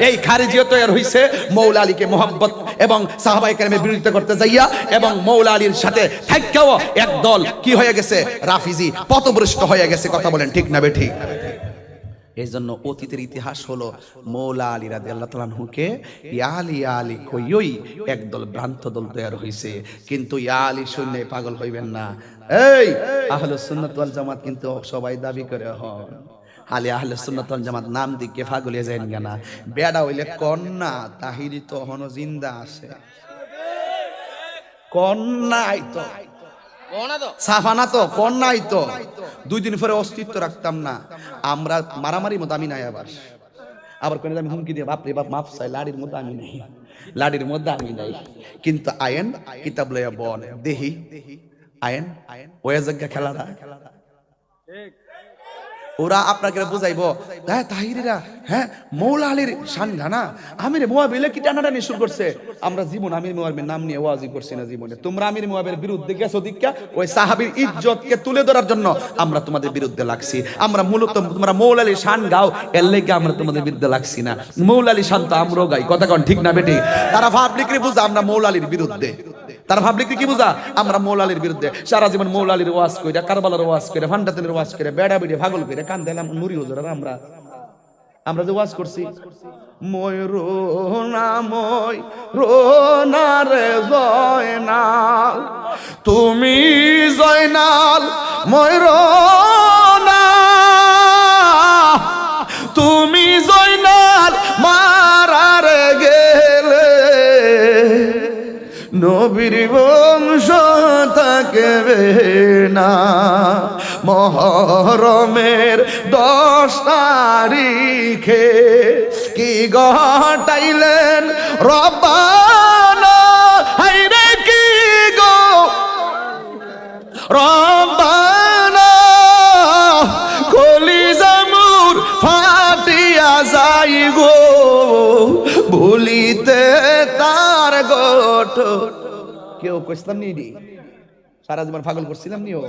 এই খারিজিও তৈরি হইছে মৌলা আলীকে মহব্বত এবং সাহাবায়ে কেরামের বিরোধিতা করতে যাইয়া এবং মৌলা আলীর সাথে থাইক্কাও একদল কি হয়ে গেছে, রাফিজি পথভ্রষ্ট হয়ে গেছে। কথা বলেন ঠিক না বেঠিক? এই জন্য অতীতের ইতিহাস হলো মৌলা আলী রাদিয়াল্লাহু তাআলা আনহুকে ইয়া আলী কইয়ই একদল ভ্রান্ত দল তৈরি হইছে, কিন্তু ইয়া আলী শুনে পাগল হইবেন না। এই আহলুস সুন্নাত ওয়াল জামাত কিন্তু সবাই দাবি করে হন আলী আহলুস সুন্নাত ওয়াল জামাত নাম দিকে পাগলে যাইন না। বেড়া হইলে কন্যা তাহিরি তো হনো জিন্দা আছে, কন্যাই তো সাফানা তো কন্যাই তো, 2 দিন পরে অস্তিত্ব রাখতাম না আমরা, মারামারির মতো আমি নাই, আবার কোন আমি হুমকি দিয়ে বাপরে বাপ মাফ চাই, লাড়ির মধ্যে আমি নাই, লাড়ির মধ্যে আমি নাই। কিন্তু আয়েন কিতাব লইয়া বল দেহি আয়েন ওয়া জায়গা খেলাটা ওরা আপনাকে বুঝাইবো, হ্যাঁ তাহিরিরা হ্যাঁ মৌলা আলীর শান গানা আমির মুয়াবিলে কি টানাটানি শুরু করছে। আমরা জীবন আমির মুয়াবির নাম নিয়ে ওয়াজি করছি না জীবনে, তোমরা আমির মুয়াবির বিরুদ্ধে গেছো দীক্ষা, ওই সাহাবীর ইজ্জতকে তুলে ধরার জন্য আমরা তোমাদের বিরুদ্ধে লাগছি। আমরা মূলত তোমরা মৌলা আলীর শান গাও এর লেগে আমরা তোমাদের বিরুদ্ধে লাগছি না, মৌলা আলী শান তো আমরাও গাই। কথা কোন ঠিক না বেটি? তারা পাবলিকরে বুঝা আমরা মৌলা আলীর বিরুদ্ধে, তারা পাবলিকরে কি বুঝা আমরা মৌলা আলীর বিরুদ্ধে। সারা জীবন মৌলা আলীর ওয়াজ কইরা, কারবালার ওয়াজ করে, ফান্ডাতের ওয়াজ করে, বেড়া বেড়ে পাগল করে কান দিলাম নুরি হুজুর। আমরা যে ওয়াজ করছি মই রোনা রে জয়নাল, তুমি জয়নাল মই রোনা, তুমি জয়নাল মারারে গেলে নবীর বংশ থাকবে না। মহরমের 10 তারিখে কি ঘটাইলেন রব্বানা, হায়রে কি গো রব্বানা, কলিজা মোর ফাটিয়া যাই গো ভুলিতে তার গোঠ। কেউ কইতাম নি সারা জীবন পাগল করছিলাম নিও,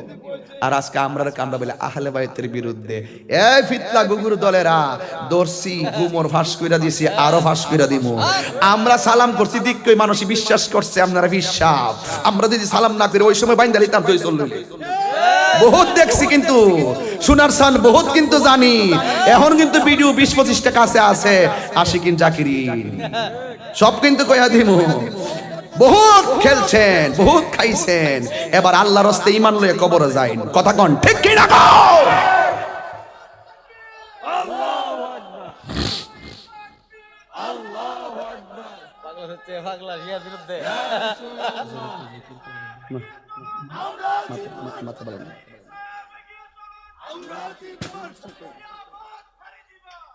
আর আজকে আমরা কামড়া বলে আহলে বাইতের বিরুদ্ধে। এই ফিতনা গুগুর দলেরা দর্শি গুমর ফাঁস কইরা দিছি, আরো ফাঁস কইরা দিমু। আমরা সালাম করছি দিক কই মানুষ বিশ্বাস করছে আপনারা বিশ্বাস, আমরা যদি সালাম না করি ওই সময় বাইন্দা লিতাম তুই চলল। বহুত দেখছি কিন্তু সোনার সান বহুত কিন্তু জানি, এখন কিন্তু ভিডিও 20-25 টাকা আছে আশিকিন জাকিরিন সব কিন্তু কইয়া দিমু। বহুত খেলছেন, বহুত খাইছেন, এবার আল্লাহর রাস্তায় ঈমান লয়ে কবরে যাইন। কথা কোন ঠিক কি না? কও আল্লাহু আকবার, আল্লাহু আকবার। পাগল হচ্ছে পাগলা রিয়া বিরুদ্ধে মাথা বলেন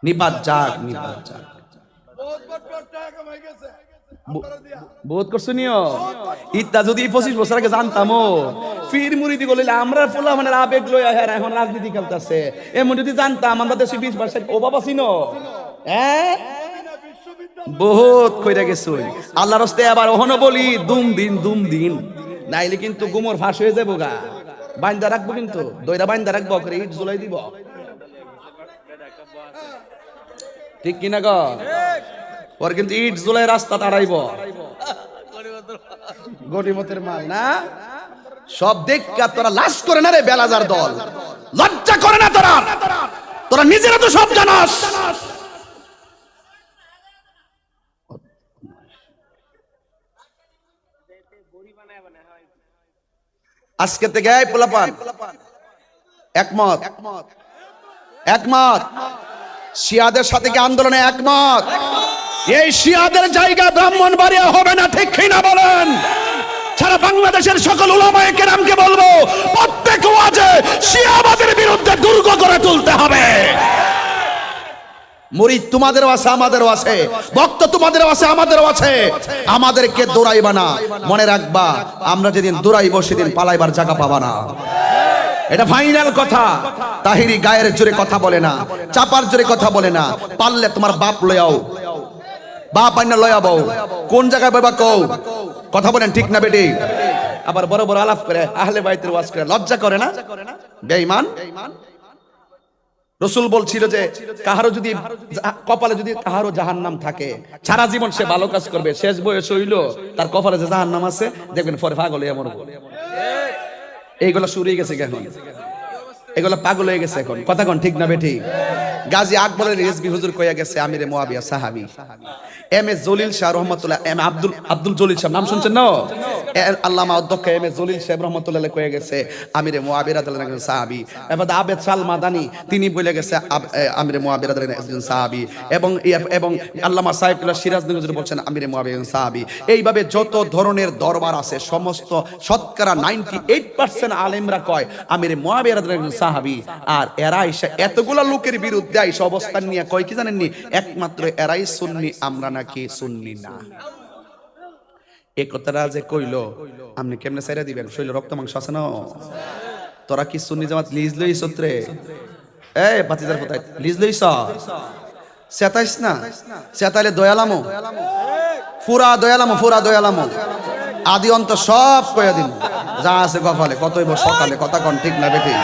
নিবাত যাক, নিবাত যাক। বহুত বড় টাকা কামাই গেছে, বহুত করছো নিও। ইতা যদি 25 বছর আগে জানতামও ফির মুরিদি গলিলে আমরা পোলা মানে আবেগ লইয়া হেরা এখন রাজনীতি খেলতেছে, এমন যদি জানতাম আমরা দেশে 20 বছর ও বাবা চিনো হ্যাঁ বহুত কইরা গেছো। আল্লাহর রাস্তায় আবার ওহনো বলি দুম দিন নাইলে কিন্তু গুমর ফাঁস হয়ে যাবো গা। বাইন্দা রাখবো কিন্তু দইরা বাইন্দা রাখবো করে ইট জুলাই দিব, ঠিক কিনা গো? ওর কিন্তু ইট জুলাই রাস্তা দাঁড়াইব, গরিমতের মাল না সব দেখা তোরা লাশ করে না রে বেলাজার দল, লজ্জা করে না তোরা? তোরা নিজেরা তো সব জানাস। আজকে থেকে এই পোলাপান একমত, শিয়াদের সাথে কি আন্দোলনে একমত? এই শিয়াদের জায়গা ব্রাহ্মণবাড়িয়া হবে না, ঠিক কিনা বলেন? সারা বাংলাদেশের সকল উলামায়ে কেরামকে বলবো প্রত্যেক ওয়াজে শিয়াবাদের বিরুদ্ধে দুর্গ করে তুলতে হবে। মুরিদ তোমাদেরও আছে, আমাদেরও আছে, ভক্ত তোমাদেরও আছে, আমাদেরও আছে। আমাদেরকে দৌড়াইবা না, মনে রাখবা আমরা যেদিন দৌড়াইব সেদিন পালাইবার জায়গা পাবা না। এটা ফাইনাল কথা। তাহিরি গায়ের জোরে কথা বলে না, চাপার জোরে কথা বলে না। পারলে তোমার বাপ লয়াও, বাপ আইনা লয়াবো, কোন জায়গায় বাবা কও। কথা বলেন ঠিক না বেটি? আবার বড় বড় আলাপ করে আহলে বাইতের ওয়াজ করে, লজ্জা করে না? বেঈমান রসুল বলছিল যে কাহারো যদি কপালে যদি কাহারো জাহান্নাম থাকে, সারা জীবন সে ভালো কাজ করবে, শেষ বয়স হইল তার কপালে যে জাহান্নাম আছে, দেখবেন পরে পাগল হয়ে মরবে। এইগুলা শুরু হয়ে গেছে এখন, এগুলা পাগল হয়ে গেছে এখন, কথা কোন ঠিক না বেঠি? গাজী আকবরের রিজভী হুজুর কইয়া গেছে, আমিরে মুয়াবিয়া সাহাবী এম এ জলিল শাহ রহমাতুল্লাহ, এম আব্দুল জলিল সাহেব নাম শুনছেন না? আল্লামা অধ্যক্ষ এম এ জলিল সাহেব রহমাতুল্লাহ কইয়া গেছে আমিরে মুয়াবিয়া রাদিয়াল্লাহু আনহু সাহাবী। এবার আবেদ শাল মাদানী তিনি বলে গেছে আমিরে মুয়াবিয়া রাদিয়াল্লাহু আনহু একজন সাহাবী। এবং আল্লামা সাইফুল্লাহ সিরাজী হুজুর বলছেন আমিরে মুয়াবিয়া একজন সাহাবী। এইভাবে যত ধরনের দরবার আছে সমস্ত শতকরা 98% আলেমরা কয় আমিরে মুয়াবিয়া রাদিয়াল্লাহু আনহু সাহাবী। আর এরা এসে এতগুলা লোকের বিরুদ্ধে আইসা অবস্থান নিয়ে কয় কি জানেননি? একমাত্র এরাই সুন্নি, আমরা নাকি সুন্নি না। এই কথাটা যে কইলো আপনি কেমনে ছাইরা দিবেন? শরীরে রক্ত মাংস আছে না? তোরা কি সুন্নি জামাত লিজ লইছ রে? এই বাতিজার কোথায় লিজ লইছ? সেতাইস না, সেতাইলে দয়ালামো, ফুরা দয়ালামো আদি অন্ত সব কইয়া দিন, যা আছে কপালে, কতই সকালে, কথা কোন ঠিক না বেঠি?